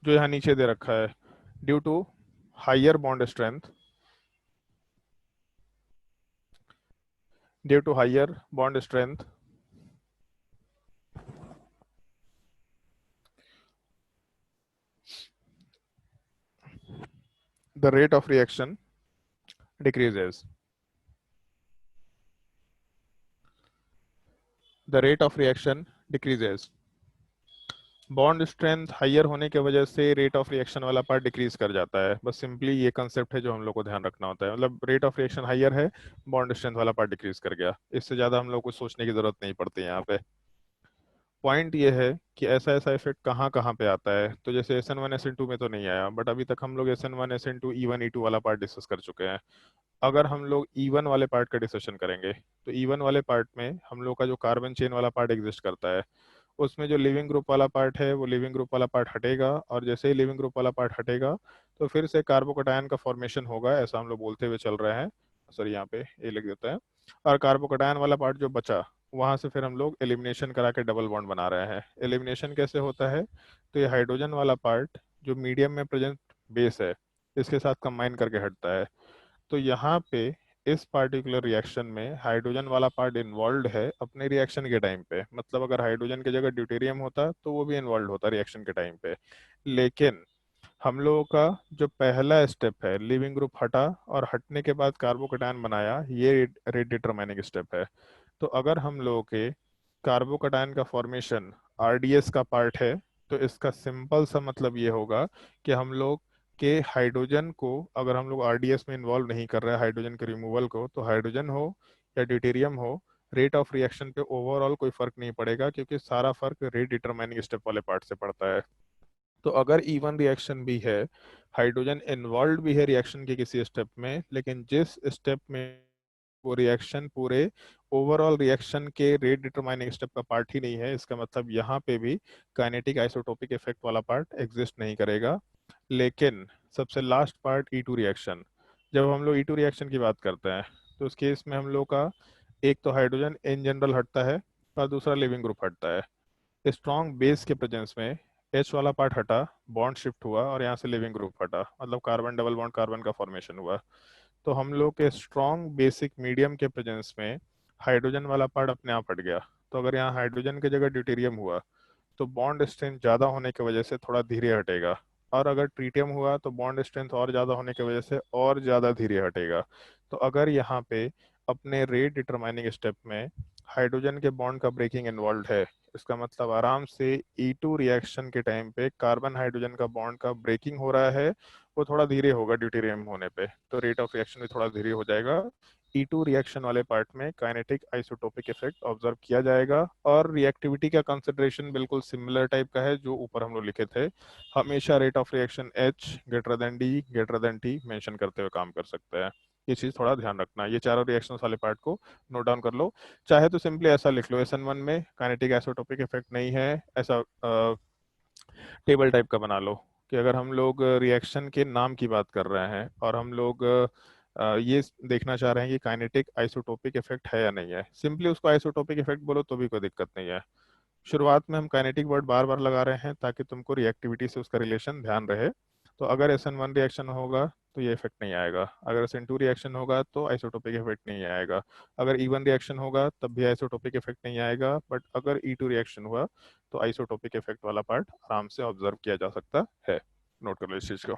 जो यहाँ नीचे दे रखा है, due to higher bond strength, due to higher bond strength the rate of reaction decreases. The rate of reaction decreases. Bond strength higher होने की वजह से रेट ऑफ रिएक्शन वाला पार्ट डिक्रीज कर जाता है। बस सिंपली ये कंसेप्ट है जो हम लोग को ध्यान रखना होता है। मतलब रेट ऑफ रिएक्शन हाइयर है, बॉन्ड स्ट्रेंथ वाला पार्ट डिक्रीज कर गया। इससे ज्यादा हम लोग को सोचने की जरूरत नहीं पड़ती यहाँ पे। पॉइंट ये है कि ऐसा ऐसा इफेक्ट कहाँ कहाँ पे आता है। तो जैसे SN1 SN2 में तो नहीं आया, बट अभी तक हम लोग SN1 SN2 E1 E2 वाला पार्ट डिस्कस कर चुके हैं। अगर हम लोग E1 वाले पार्ट का डिस्कशन करेंगे तो E1 वाले पार्ट में हम लोग का जो कार्बन चेन वाला पार्ट एग्जिस्ट करता है, उसमें जो लिविंग ग्रुप वाला पार्ट है वो लिविंग ग्रुप वाला पार्ट हटेगा, और जैसे ही लिविंग ग्रुप वाला पार्ट हटेगा तो फिर से कार्बोकैटायन का फॉर्मेशन होगा, ऐसा हम लोग बोलते हुए चल रहे हैं। सॉरी, यहाँ पे ये लिख देता है। और कार्बोकैटायन वाला पार्ट जो बचा, वहां से फिर हम लोग एलिमिनेशन करा के डबल बॉन्ड बना रहे हैं। एलिमिनेशन कैसे होता है? तो ये हाइड्रोजन वाला पार्ट जो मीडियम में प्रेजेंट बेस है, इसके साथ कंबाइन करके हटता है। तो यहाँ पे इस पार्टिकुलर रिएक्शन में हाइड्रोजन वाला पार्ट इन्वॉल्व है अपने रिएक्शन के टाइम पे। मतलब अगर हाइड्रोजन की जगह ड्यूटेरियम होता तो वो भी इन्वॉल्व होता रिएक्शन के टाइम पे। लेकिन हम लोगों का जो पहला स्टेप है, लिविंग ग्रुप हटा और हटने के बाद कार्बोकैटायन बनाया, ये रेट डिटरमाइनिंग स्टेप है। तो अगर हम लोगों के कार्बोकैटायन का फॉर्मेशन RDS का पार्ट है, तो इसका सिंपल सा मतलब ये होगा कि हम लोग के हाइड्रोजन को, अगर हम लोग RDS में इन्वॉल्व नहीं कर रहे हैं हाइड्रोजन के रिमूवल को, तो हाइड्रोजन हो या ड्यूटेरियम हो, रेट ऑफ रिएक्शन पे ओवरऑल कोई फर्क नहीं पड़ेगा, क्योंकि सारा फर्क रेट डिटरमाइनिंग स्टेप वाले पार्ट से पड़ता है। तो अगर E1 रिएक्शन भी है, हाइड्रोजन इन्वॉल्व भी है रिएक्शन के किसी स्टेप में, लेकिन जिस स्टेप में वो रिएक्शन पूरे ओवरऑल रिएक्शन के रेट डिटरमाइनिंग स्टेप का पार्ट ही नहीं है, इसका मतलब यहाँ पे भी काइनेटिक आइसोटोपिक इफेक्ट वाला पार्ट एग्जिस्ट नहीं करेगा। लेकिन सबसे लास्ट पार्ट E2 रिएक्शन, जब हम लोग E2 रिएक्शन की बात करते हैं तो उस केस में हम लोग का एक तो हाइड्रोजन इन जनरल हटता है और दूसरा लिविंग ग्रुप हटता है। स्ट्रॉन्ग बेस के प्रेजेंस में H वाला पार्ट हटा, बॉन्ड शिफ्ट हुआ और यहाँ से लिविंग ग्रुप हटा, मतलब कार्बन डबल बॉन्ड कार्बन का फॉर्मेशन हुआ। तो हम लोग के स्ट्रॉन्ग बेसिक मीडियम के प्रेजेंस में हाइड्रोजन वाला पार्ट अपने आप हट गया। तो अगर यहाँ हाइड्रोजन की जगह ड्यूटेरियम हुआ तो बॉन्ड स्ट्रेंथ ज़्यादा होने की वजह से थोड़ा धीरे हटेगा, और अगर ट्रीटियम हुआ तो बॉन्ड स्ट्रेंथ और ज़्यादा होने की वजह से और ज़्यादा धीरे हटेगा। तो अगर यहाँ पे अपने रेट डिटरमाइनिंग स्टेप में हाइड्रोजन के बॉन्ड का ब्रेकिंग इन्वॉल्व है, इसका मतलब आराम से E2 रिएक्शन के टाइम पे कार्बन हाइड्रोजन का बॉन्ड का ब्रेकिंग हो रहा है, वो थोड़ा धीरे होगा ड्यूटेरियम होने पे, तो रेट ऑफ रिएक्शन भी थोड़ा धीरे हो जाएगा। E2 रिएक्शन वाले पार्ट में काइनेटिक आइसोटोपिक इफेक्ट ऑब्जर्व किया जाएगा, और रिएक्टिविटी का कंसिडरेशन बिल्कुल सिमिलर टाइप का है जो ऊपर हम लोग लिखे थे। हमेशा rate of reaction H greater than D greater than T mention करते हुए काम कर सकते हैं। ये चीज थोड़ा ध्यान रखना, ये चारों रिएक्शन वाले पार्ट को नोट डाउन कर लो। चाहे तो सिंपली ऐसा लिख लो, SN1 में काइनेटिक आइसोटोपिक इफेक्ट नहीं है, ऐसा टेबल टाइप का बना लो कि अगर हम लोग रिएक्शन के नाम की बात कर रहे हैं और हम लोग ये देखना चाह रहे हैं कि काइनेटिक आइसोटोपिक इफेक्ट है या नहीं है, सिंपली उसको आइसोटोपिक इफेक्ट बोलो तो भी कोई दिक्कत नहीं है। शुरुआत में हम काइनेटिक वर्ड बार बार लगा रहे हैं ताकि तुमको रिएक्टिविटी से उसका रिलेशन ध्यान रहे। तो अगर SN1 रिएक्शन होगा तो ये इफेक्ट नहीं आएगा, अगर SN2 रिएक्शन होगा तो आइसोटोपिक इफेक्ट नहीं आएगा, अगर E1 रिएक्शन होगा तब भी आइसोटोपिक इफेक्ट नहीं आएगा, बट अगर E2 रिएक्शन हुआ तो आइसोटोपिक इफेक्ट वाला पार्ट आराम से ऑब्जर्व किया जा सकता है। नोट कर लो इस चीज को।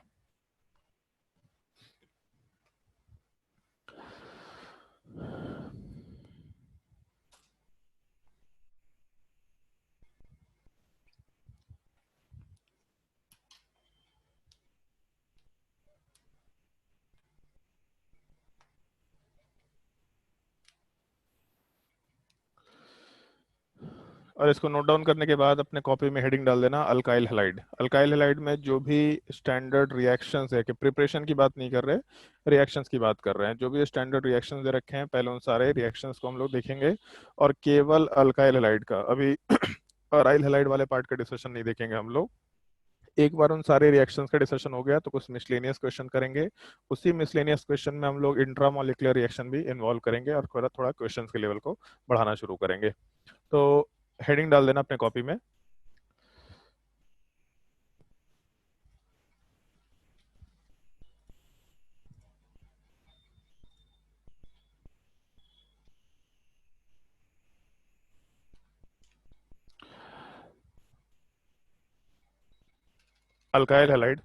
और इसको नोट डाउन करने के बाद अपने कॉपी में हेडिंग डाल देना अल्काइल हैलाइड। अल्काइल हैलाइड में जो भी स्टैंडर्ड रिएक्शंस है, कि प्रिपरेशन की बात नहीं कर रहे, रिएक्शंस की बात कर रहे हैं, जो भी स्टैंडर्ड रिएक्शंस दे रखे हैं पहले उन सारे रिएक्शंस को हम लोग देखेंगे, और केवल अल्काइल हैलाइड का अभी अराइल हैलाइड वाले पार्ट का डिस्कशन नहीं देखेंगे हम लोग। एक बार उन सारे रिएक्शंस का डिस्कशन हो गया तो कुछ मिसलेनियस क्वेश्चन करेंगे, उसी मिसलेनियस क्वेश्चन में हम लोग इंट्रामोलिकुलर रिएक्शन भी इन्वॉल्व करेंगे और थोड़ा थोड़ा क्वेश्चंस के लेवल को बढ़ाना शुरू करेंगे। तो हेडिंग डाल देना अपने कॉपी में। अल्काइल हैलाइड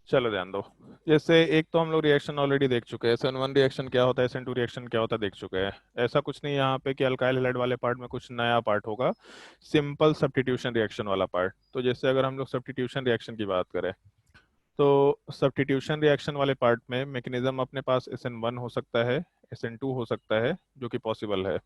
चलो ध्यान दो। जैसे एक तो हम लोग रिएक्शन ऑलरेडी देख चुके हैं, SN1 रिएक्शन क्या होता है, SN2 रिएक्शन क्या होता है देख चुके हैं। ऐसा कुछ नहीं यहाँ पे कि अल्काइल हैलाइड वाले पार्ट में कुछ नया पार्ट होगा, सिंपल सब्स्टिट्यूशन रिएक्शन वाला पार्ट। तो जैसे अगर हम लोग सब्स्टिट्यूशन रिएक्शन की बात करें, तो सब्स्टिट्यूशन रिएक्शन वाले पार्ट में मैकेनिज्म अपने पास SN1 हो सकता है, SN2 हो सकता है, जो कि पॉसिबल है।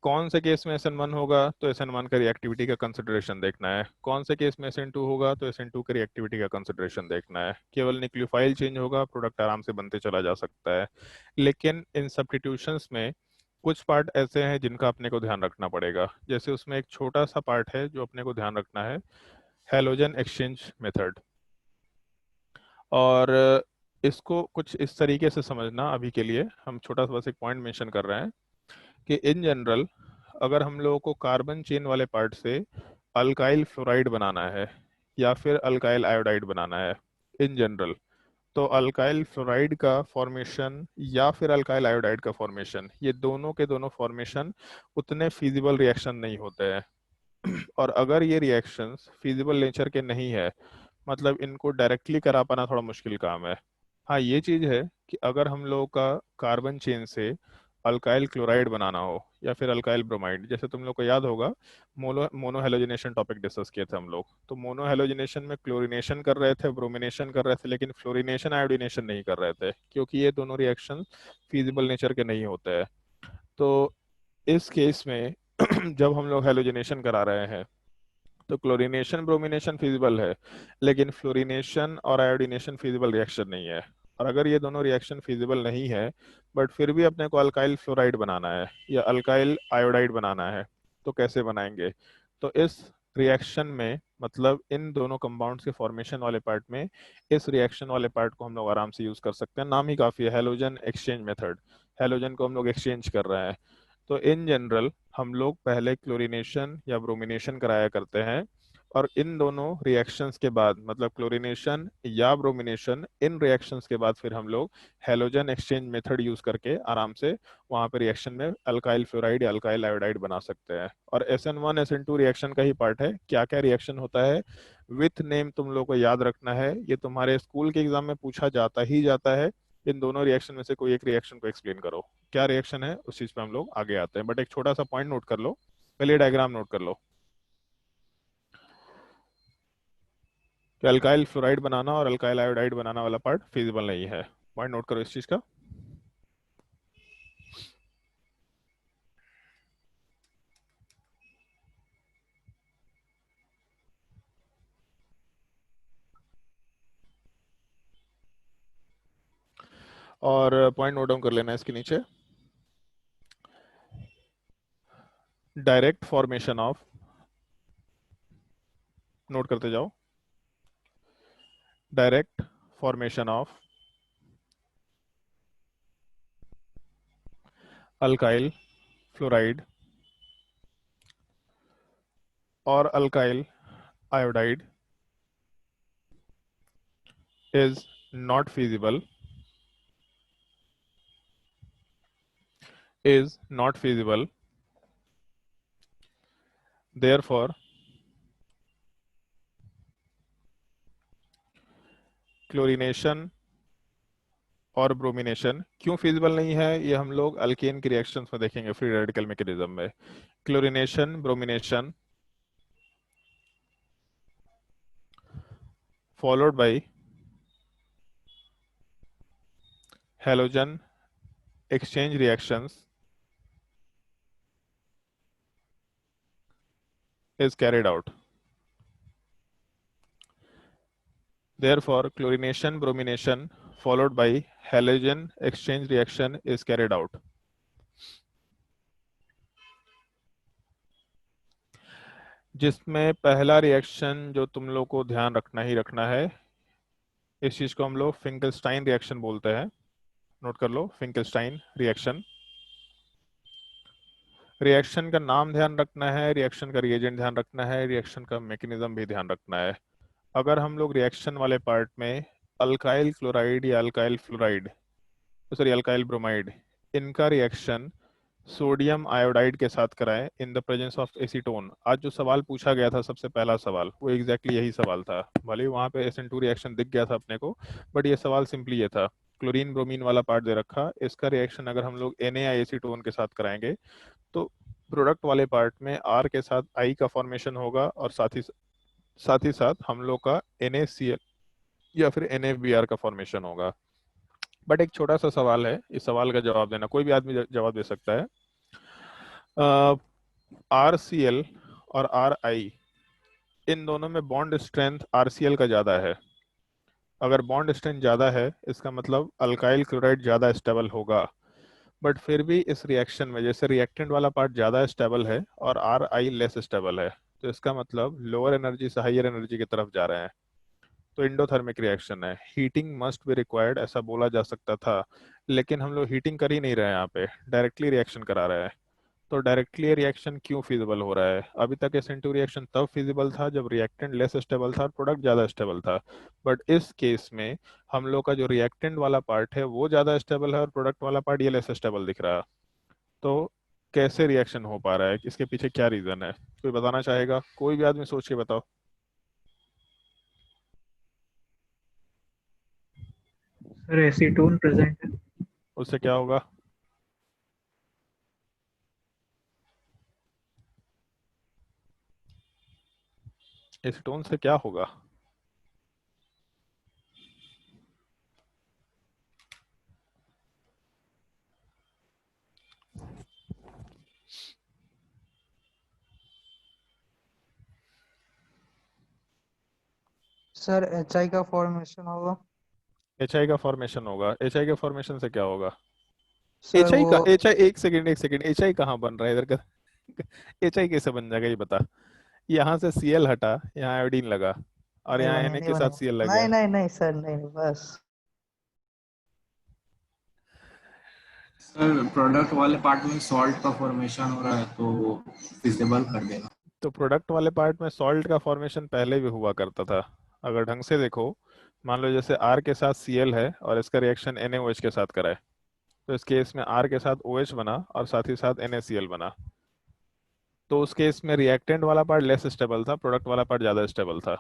कौन से केस में SN1 होगा तो SN1 का रिएक्टिविटी का कंसिडरेशन देखना है, कौन से केस में SN2 होगा तो SN2 का रिएक्टिविटी का कंसिडरेशन देखना है। केवल न्यूक्लियोफाइल चेंज होगा, प्रोडक्ट आराम से बनते चला जा सकता है। लेकिन इन सब्स्टिट्यूशंस में कुछ पार्ट ऐसे हैं जिनका अपने को ध्यान रखना पड़ेगा। जैसे उसमें एक छोटा सा पार्ट है जो अपने को ध्यान रखना है, हैलोजन एक्सचेंज मेथड। और इसको कुछ इस तरीके से समझना, अभी के लिए हम छोटा सा बस एक पॉइंट मेंशन कर रहे हैं कि इन जनरल अगर हम लोगों को कार्बन चेन वाले पार्ट से अल्काइल फ्लोराइड बनाना है या फिर अल्काइल आयोडाइड बनाना है इन जनरल, तो अल्काइल फ्लोराइड का फॉर्मेशन या फिर अल्काइल आयोडाइड का फॉर्मेशन, ये दोनों के दोनों फॉर्मेशन उतने फिजिबल रिएक्शन नहीं होते हैं। और अगर ये रिएक्शंस फिजिबल नेचर के नहीं है, मतलब इनको डायरेक्टली करा पाना थोड़ा मुश्किल काम है। हाँ, ये चीज़ है कि अगर हम लोगों का कार्बन चेन से अल्काइल क्लोराइड बनाना हो या फिर अल्काइल ब्रोमाइड, जैसे तुम लोग को याद होगा मोनोहेलोजिनेशन टॉपिक डिस्कस किए थे हम लोग, तो मोनोहेलोजिनेशन में क्लोरीनेशन कर रहे थे, ब्रोमिनेशन कर रहे थे, लेकिन फ्लोरीनेशन आयोडीनेशन नहीं कर रहे थे, क्योंकि ये दोनों रिएक्शन फीजिबल नेचर के नहीं होते हैं। तो इस केस में जब हम लोग हेलोजिनेशन करा रहे हैं तो क्लोरीनेशन ब्रोमिनेशन फिजिबल है, लेकिन फ्लोरीनेशन और आयोडीनेशन फिजिबल रिएक्शन नहीं है। और अगर ये दोनों रिएक्शन फिजिबल नहीं है बट फिर भी अपने को अल्काइल फ्लोराइड बनाना है या अल्काइल आयोडाइड बनाना है, तो कैसे बनाएंगे? तो इस रिएक्शन में, मतलब इन दोनों कंपाउंड्स के फॉर्मेशन वाले पार्ट में, इस रिएक्शन वाले पार्ट को हम लोग आराम से यूज कर सकते हैं। नाम ही काफी है, हैलोजन एक्सचेंज मेथड। हैलोजन को हम लोग एक्सचेंज कर रहे हैं। तो इन जनरल हम लोग पहले क्लोरीनेशन या ब्रोमिनेशन कराया करते हैं, और इन दोनों रिएक्शंस के बाद, मतलब क्लोरीनेशन या ब्रोमिनेशन, इन रिएक्शंस के बाद फिर हम लोग हैलोजन एक्सचेंज मेथड यूज करके आराम से वहां पे रिएक्शन में अल्काइल फ्लोराइड या अल्काइल आयोडाइड बना सकते हैं। और SN1 SN2 रिएक्शन का ही पार्ट है। क्या क्या रिएक्शन होता है विथ नेम तुम लोग को याद रखना है, ये तुम्हारे स्कूल के एग्जाम में पूछा जाता ही जाता है। इन दोनों रिएक्शन में से कोई एक रिएक्शन को एक्सप्लेन करो, क्या रिएक्शन है, उस चीज पे हम लोग आगे आते हैं। बट एक छोटा सा पॉइंट नोट कर लो, पहले डायग्राम नोट कर लो कि अल्काइल फ्लोराइड बनाना और अल्काइल आयोडाइड बनाना वाला पार्ट फिजिबल नहीं है। पॉइंट नोट करो इस चीज का। और पॉइंट नोट डाउन कर लेना इसके नीचे, डायरेक्ट फॉर्मेशन ऑफ, नोट करते जाओ, direct formation of alkyl fluoride और alkyl iodide is not feasible, is not feasible, therefore chlorination और ब्रोमिनेशन क्यों फिजिबल नहीं है, ये हम लोग अल्केन की रिएक्शंस में देखेंगे, फ्री रेडिकल मैकेनिज्म में। Chlorination bromination followed by halogen exchange reactions is carried out. Therefore, chlorination bromination followed by halogen exchange reaction is carried out. जिसमें पहला रिएक्शन जो तुम लोग को ध्यान रखना ही रखना है, इस चीज को हम लोग फिंकलस्टाइन रिएक्शन बोलते हैं। नोट कर लो, फिंकलस्टाइन रिएक्शन। रिएक्शन का नाम ध्यान रखना है, रिएक्शन का रिएजेंट ध्यान रखना है, रिएक्शन का मैकेनिज्म भी ध्यान रखना है। अगर हम लोग रिएक्शन वाले पार्ट में अल्काइल क्लोराइड या alkyl fluoride, sorry alkyl bromide, इनका रिएक्शन सोडियम आयोडाइड के साथ कराएं इन द प्रेजेंस ऑफ एसीटोन। आज जो सवाल पूछा गया था सबसे पहला सवाल वो एग्जैक्टली यही सवाल था। भले ही वहाँ पे SN2 रिएक्शन दिख गया था अपने को, बट ये सवाल सिंपली ये था, क्लोरीन ब्रोमीन वाला पार्ट दे रखा, इसका रिएक्शन अगर हम लोग Na एसीटोन के साथ कराएंगे तो प्रोडक्ट वाले पार्ट में R के साथ I का फॉर्मेशन होगा और साथ ही साथ हम लोग का NaCl या फिर NaBr का फॉर्मेशन होगा। बट एक छोटा सा सवाल है, इस सवाल का जवाब देना, कोई भी आदमी जवाब दे सकता है। RCl और RI इन दोनों में बॉन्ड स्ट्रेंथ RCl का ज़्यादा है। अगर बॉन्ड स्ट्रेंथ ज़्यादा है इसका मतलब अल्काइल क्लोराइड ज़्यादा स्टेबल होगा। बट फिर भी इस रिएक्शन में जैसे रिएक्टेंट वाला पार्ट ज़्यादा स्टेबल है और RI लेस स्टेबल है, तो इसका मतलब लोअर एनर्जी से हायर एनर्जी की तरफ जा रहे हैं। तो इंडोथर्मिक रिएक्शन है, हीटिंग मस्ट बी रिक्वायर्ड ऐसा बोला जा सकता था, लेकिन हम लोग हीटिंग कर ही नहीं रहे हैं, यहाँ पे डायरेक्टली रिएक्शन करा रहे हैं। तो डायरेक्टली रिएक्शन क्यों फिजिबल हो रहा है? अभी तक SN2 रिएक्शन तब फिजिबल था जब रिएक्टेंट लेस स्टेबल था और प्रोडक्ट ज़्यादा स्टेबल था। बट इस केस में हम लोग का जो रिएक्टेंट वाला पार्ट है वो ज़्यादा स्टेबल है और प्रोडक्ट वाला पार्ट ये लेस स्टेबल दिख रहा है। तो कैसे रिएक्शन हो पा रहा है, इसके पीछे क्या रीज़न है? कोई बताना चाहेगा? कोई भी आदमी सोच के बताओ। सर एसीटोन प्रेजेंट है। उससे क्या होगा? एसीटोन से क्या होगा? सर HI का फॉर्मेशन होगा। HI का फॉर्मेशन होगा। HI के फॉर्मेशन से क्या होगा? सर HI वो का HI एक सेकंड HI कहाँ बन रहा है इधर का? HI कैसे बन जाएगा ये बता। यहाँ से Cl हटा, यहाँ आयोडीन लगा और नहीं यहाँ बनेगा Na नहीं के साथ बनेगा Cl लग नहीं गया। नहीं नहीं सर नहीं बस। सर प्रोडक्ट वाले पार्ट में सॉल्ट का फॉर्मेशन हो रहा है तो फिजिबल कर देगा। तो प्रोडक्ट वाले पार्ट में सॉल्ट का फॉर्मेशन पहले भी हुआ करता था। अगर ढंग से देखो, मान लो जैसे R के साथ Cl है और इसका रिएक्शन NaOH के साथ कराए, तो इस केस में R के साथ OH बना और साथ ही साथ NaCl बना। तो उस केस में रिएक्टेंट वाला पार्ट लेस स्टेबल था, प्रोडक्ट वाला पार्ट ज़्यादा स्टेबल था।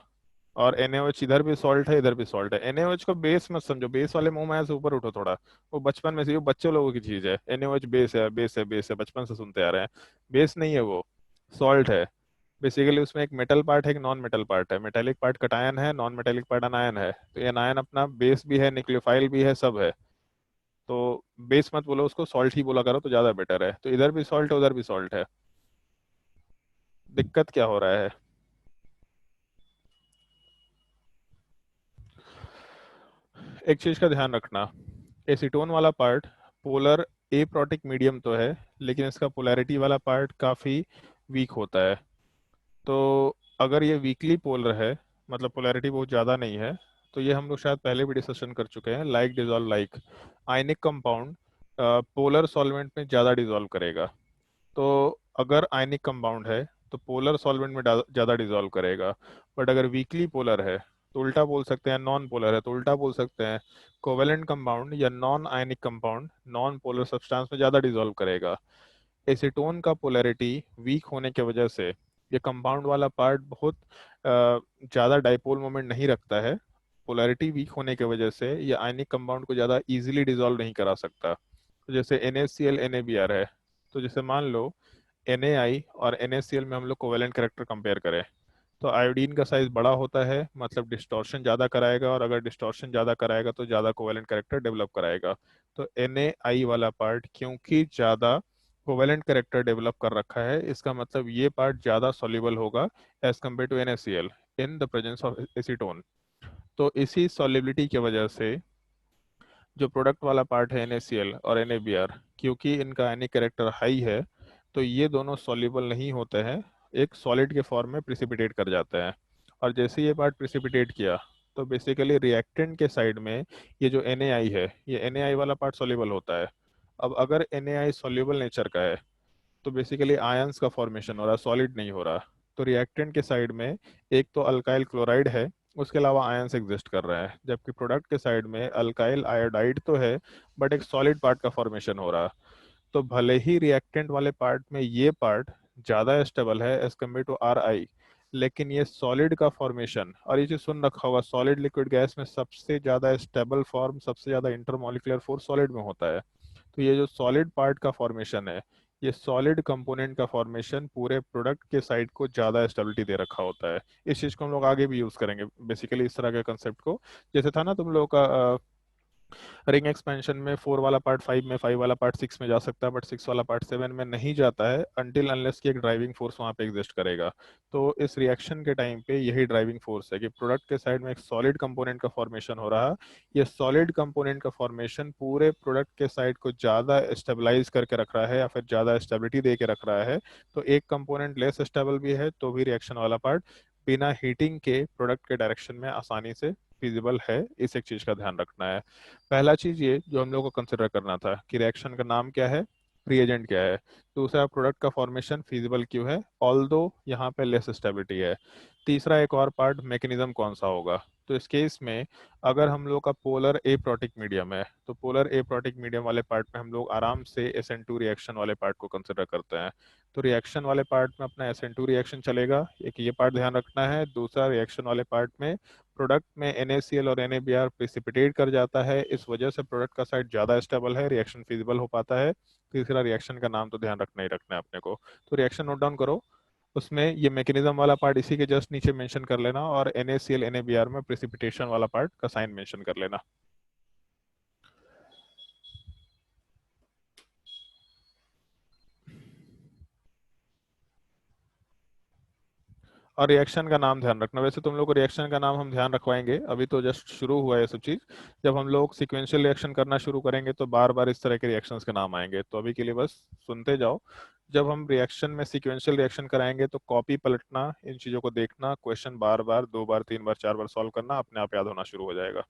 और NaOH इधर भी सॉल्ट है इधर भी सॉल्ट है। NaOH को बेस मत समझो, बेस वाले मुंह में से ऊपर उठो थोड़ा। वो बचपन में से, वो बच्चे लोगों की चीज़ है। NaOH बेस है बेस है बेस है, बचपन से सुनते आ रहे हैं। बेस नहीं है वो, सॉल्ट है। बेसिकली उसमें एक मेटल पार्ट है एक नॉन मेटल पार्ट है। मेटेलिक पार्ट कटायन है, नॉन मेटेलिक पार्ट अनायन है। तो ये अनायन अपना बेस भी है, न्यूक्लियोफाइल भी है, सब है। तो बेस मत बोलो उसको, सॉल्ट ही बोला करो तो ज़्यादा बेटर है। तो इधर भी सॉल्ट है उधर भी सॉल्ट है। दिक्कत क्या हो रहा है? एक चीज का ध्यान रखना, एसीटोन वाला पार्ट पोलर एप्रोटिक मीडियम तो है, लेकिन इसका पोलैरिटी वाला पार्ट काफ़ी वीक होता है। तो अगर ये वीकली पोलर है, मतलब पोलैरिटी बहुत ज़्यादा नहीं है, तो ये हम लोग शायद पहले भी डिस्कशन कर चुके हैं, like dissolve like ionic compound polar solvent में ज़्यादा डिजॉल्व करेगा। तो अगर आयनिक कंपाउंड है तो पोलर सॉल्वेंट में ज़्यादा डिजॉल्व करेगा। बट अगर वीकली पोलर है तो उल्टा बोल सकते हैं, नॉन पोलर है तो उल्टा बोल सकते हैं, कोवेलेंट कंपाउंड या non ionic compound non polar substance में ज़्यादा डिजॉल्व करेगा। एसीटोन का पोलैरिटी वीक होने की वजह से ये कंपाउंड वाला पार्ट बहुत ज़्यादा डाइपोल मोमेंट नहीं रखता है। पोलैरिटी वीक होने की वजह से ये आयनिक कंपाउंड को ज़्यादा इजीली डिजॉल्व नहीं करा सकता। तो जैसे NaCl NaBr है, तो जैसे मान लो Na और NaCl में हम लोग कोवेलेंट कैरेक्टर कंपेयर करें, तो आयोडीन का साइज बड़ा होता है, मतलब डिस्टॉर्शन ज़्यादा कराएगा, और अगर डिस्टॉर्शन ज़्यादा कराएगा तो ज़्यादा कोवेलेंट कैरेक्टर डेवलप कराएगा। तो Na वाला पार्ट क्योंकि ज़्यादा कोवेलेंट कैरेक्टर डेवलप कर रखा है, इसका मतलब ये पार्ट ज़्यादा सॉल्युबल होगा as compare to NaCl in the presence of acetone. तो इसी सॉल्युबिलिटी की वजह से जो प्रोडक्ट वाला पार्ट है NaCl और NaBr, क्योंकि इनका आयनिक कैरेक्टर हाई है, तो ये दोनों सॉल्युबल नहीं होते हैं, एक सॉलिड के फॉर्म में प्रिसिपिटेट कर जाते हैं। और जैसे ये पार्ट प्रिसिपिटेट किया तो बेसिकली रिएक्टेंट के साइड में ये जो Na है, ये Na वाला पार्ट सॉल्युबल होता है। अब अगर Na सॉल्युबल नेचर का है तो बेसिकली आयंस का फॉर्मेशन हो रहा है, सॉलिड नहीं हो रहा। तो रिएक्टेंट के साइड में एक तो अल्काइल क्लोराइड है, उसके अलावा आयंस एग्जिस्ट कर रहा है, जबकि प्रोडक्ट के साइड में अल्काइल आयोडाइड तो है बट एक सॉलिड पार्ट का फॉर्मेशन हो रहा है। तो भले ही रिएक्टेंट वाले पार्ट में ये पार्ट ज़्यादा स्टेबल है as compare to R I, लेकिन ये सॉलिड का फॉर्मेशन, और ये चीज सुन रखा होगा, सॉलिड लिक्विड गैस में सबसे ज़्यादा स्टेबल फॉर्म, सबसे ज़्यादा इंटरमॉलिक्यूलर फोर्स सॉलिड में होता है। तो ये जो सॉलिड पार्ट का फॉर्मेशन है, ये सॉलिड कंपोनेंट का फॉर्मेशन पूरे प्रोडक्ट के साइड को ज़्यादा स्टेबिलिटी दे रखा होता है। इस चीज़ को हम लोग आगे भी यूज़ करेंगे बेसिकली इस तरह के कंसेप्ट को। जैसे था ना तुम लोग का रिंग एक्सपेंशन में 4 वाला पार्ट 5 में, 5 वाला पार्ट 6 में जा सकता है, बट 6 वाला पार्ट 7 में नहीं जाता है अनटिल अनलेस की एक ड्राइविंग फोर्स वहां पे एग्जिस्ट करेगा। तो इस रिएक्शन के टाइम पे यही ड्राइविंग फोर्स है कि प्रोडक्ट के साइड में एक सॉलिड कंपोनेंट का फॉर्मेशन हो रहा है। ये सॉलिड कंपोनेंट का फॉर्मेशन पूरे प्रोडक्ट के साइड को ज़्यादा स्टेबलाइज करके रख रहा है या फिर ज़्यादा स्टेबिलिटी दे के रख रहा है। तो एक कंपोनेंट लेस स्टेबल भी है तो भी रिएक्शन वाला पार्ट बिना हीटिंग के प्रोडक्ट के डायरेक्शन में आसानी से फिजिबल है। इस एक चीज का ध्यान रखना है। पहला चीज ये जो हम लोग को कंसिडर करना था कि रिएक्शन का नाम क्या है, रिएजेंट क्या है। दूसरा प्रोडक्ट का फॉर्मेशन फिजिबल क्यों है, ऑल्दो यहाँ पे लेस स्टेबिलिटी है। तीसरा एक और पार्ट, मैकेनिज्म कौन सा होगा। तो इस केस में अगर हम लोग का पोलर एप्रोटिक मीडियम है तो पोलर एप्रोटिक मीडियम वाले पार्ट में हम लोग आराम से SN2 रिएक्शन वाले पार्ट को कंसिडर करते हैं। तो रिएक्शन वाले पार्ट में अपना SN2 रिएक्शन चलेगा, एक ये पार्ट ध्यान रखना है। दूसरा रिएक्शन वाले पार्ट में प्रोडक्ट में NaCl और NaBr प्रिसिपिटेट कर जाता है, इस वजह से प्रोडक्ट का साइड ज़्यादा स्टेबल है, रिएक्शन फिजिबल हो पाता है। तीसरा रिएक्शन का नाम तो ध्यान रखना ही रखना है अपने को। तो रिएक्शन नोट डाउन करो, उसमें ये मैकेनिज्म वाला पार्ट इसी के जस्ट नीचे मेंशन कर लेना और NaCl NaBr में प्रिसिपिटेशन वाला पार्ट का साइन मेंशन कर लेना। और रिएक्शन का नाम ध्यान रखना। वैसे तुम लोग को रिएक्शन का नाम हम ध्यान रखवाएंगे, अभी तो जस्ट शुरू हुआ है ये सब चीज। जब हम लोग सिक्वेंशियल रिएक्शन करना शुरू करेंगे तो बार बार इस तरह के रिएक्शंस के नाम आएंगे, तो अभी के लिए बस सुनते जाओ। जब हम रिएक्शन में सिक्वेंशियल रिएक्शन कराएंगे तो कॉपी पलटना, इन चीजों को देखना, क्वेश्चन बार बार 2 बार 3 बार 4 बार सॉल्व करना, अपने आप याद होना शुरू हो जाएगा।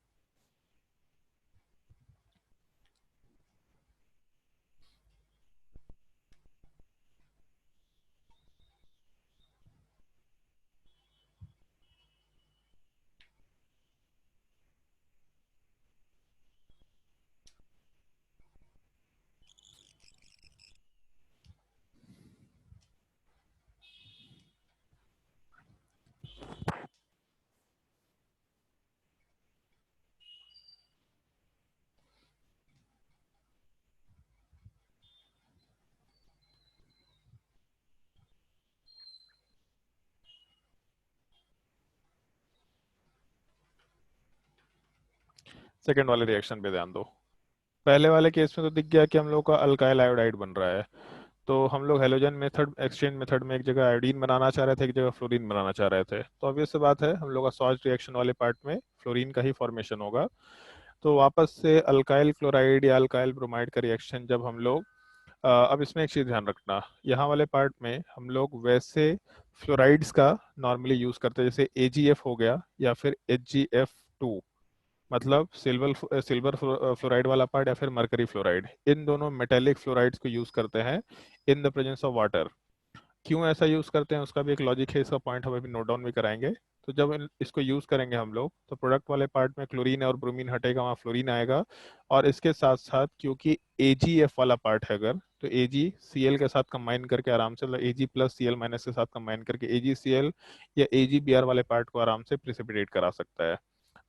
सेकेंड वाले रिएक्शन पे ध्यान दो। पहले वाले केस में तो दिख गया कि हम लोग का अल्काइल आयोडाइड बन रहा है। तो हम लोग हेलोजन मेथड, एक्सचेंज मेथड में एक जगह आयोडीन बनाना चाह रहे थे, एक जगह फ्लोरीन बनाना चाह रहे थे। तो ऑब्वियस सी बात है हम लोग का सॉल्ट रिएक्शन वाले पार्ट में फ्लोरीन का ही फॉर्मेशन होगा। तो वापस से अल्काइल क्लोराइड या अल्काइल ब्रोमाइड का रिएक्शन जब हम लोग अब इसमें एक चीज़ ध्यान रखना, यहाँ वाले पार्ट में हम लोग वैसे फ्लोराइड्स का नॉर्मली यूज़ करते हैं, जैसे AgF हो गया या फिर HgF2, मतलब सिल्वर सिल्वर फ्लोराइड वाला पार्ट या फिर मरकरी फ्लोराइड। इन दोनों मेटेलिक फ्लोराइड्स को यूज़ करते हैं इन द प्रेजेंस ऑफ वाटर। क्यों ऐसा यूज करते हैं उसका भी एक लॉजिक है, इसका पॉइंट हम अभी नोट डाउन भी कराएंगे। तो जब इसको यूज करेंगे हम लोग तो प्रोडक्ट वाले पार्ट में क्लोरीन और ब्रोमीन हटेगा, वहाँ फ्लोरीन आएगा। और इसके साथ साथ क्योंकि AgF वाला पार्ट है अगर, तो AgCl के साथ कंबाइन करके आराम से, मतलब Ag प्लस Cl माइनस के साथ कंबाइन करके AgCl या AgBr वाले पार्ट को आराम से प्रिसिपिटेट करा सकता है।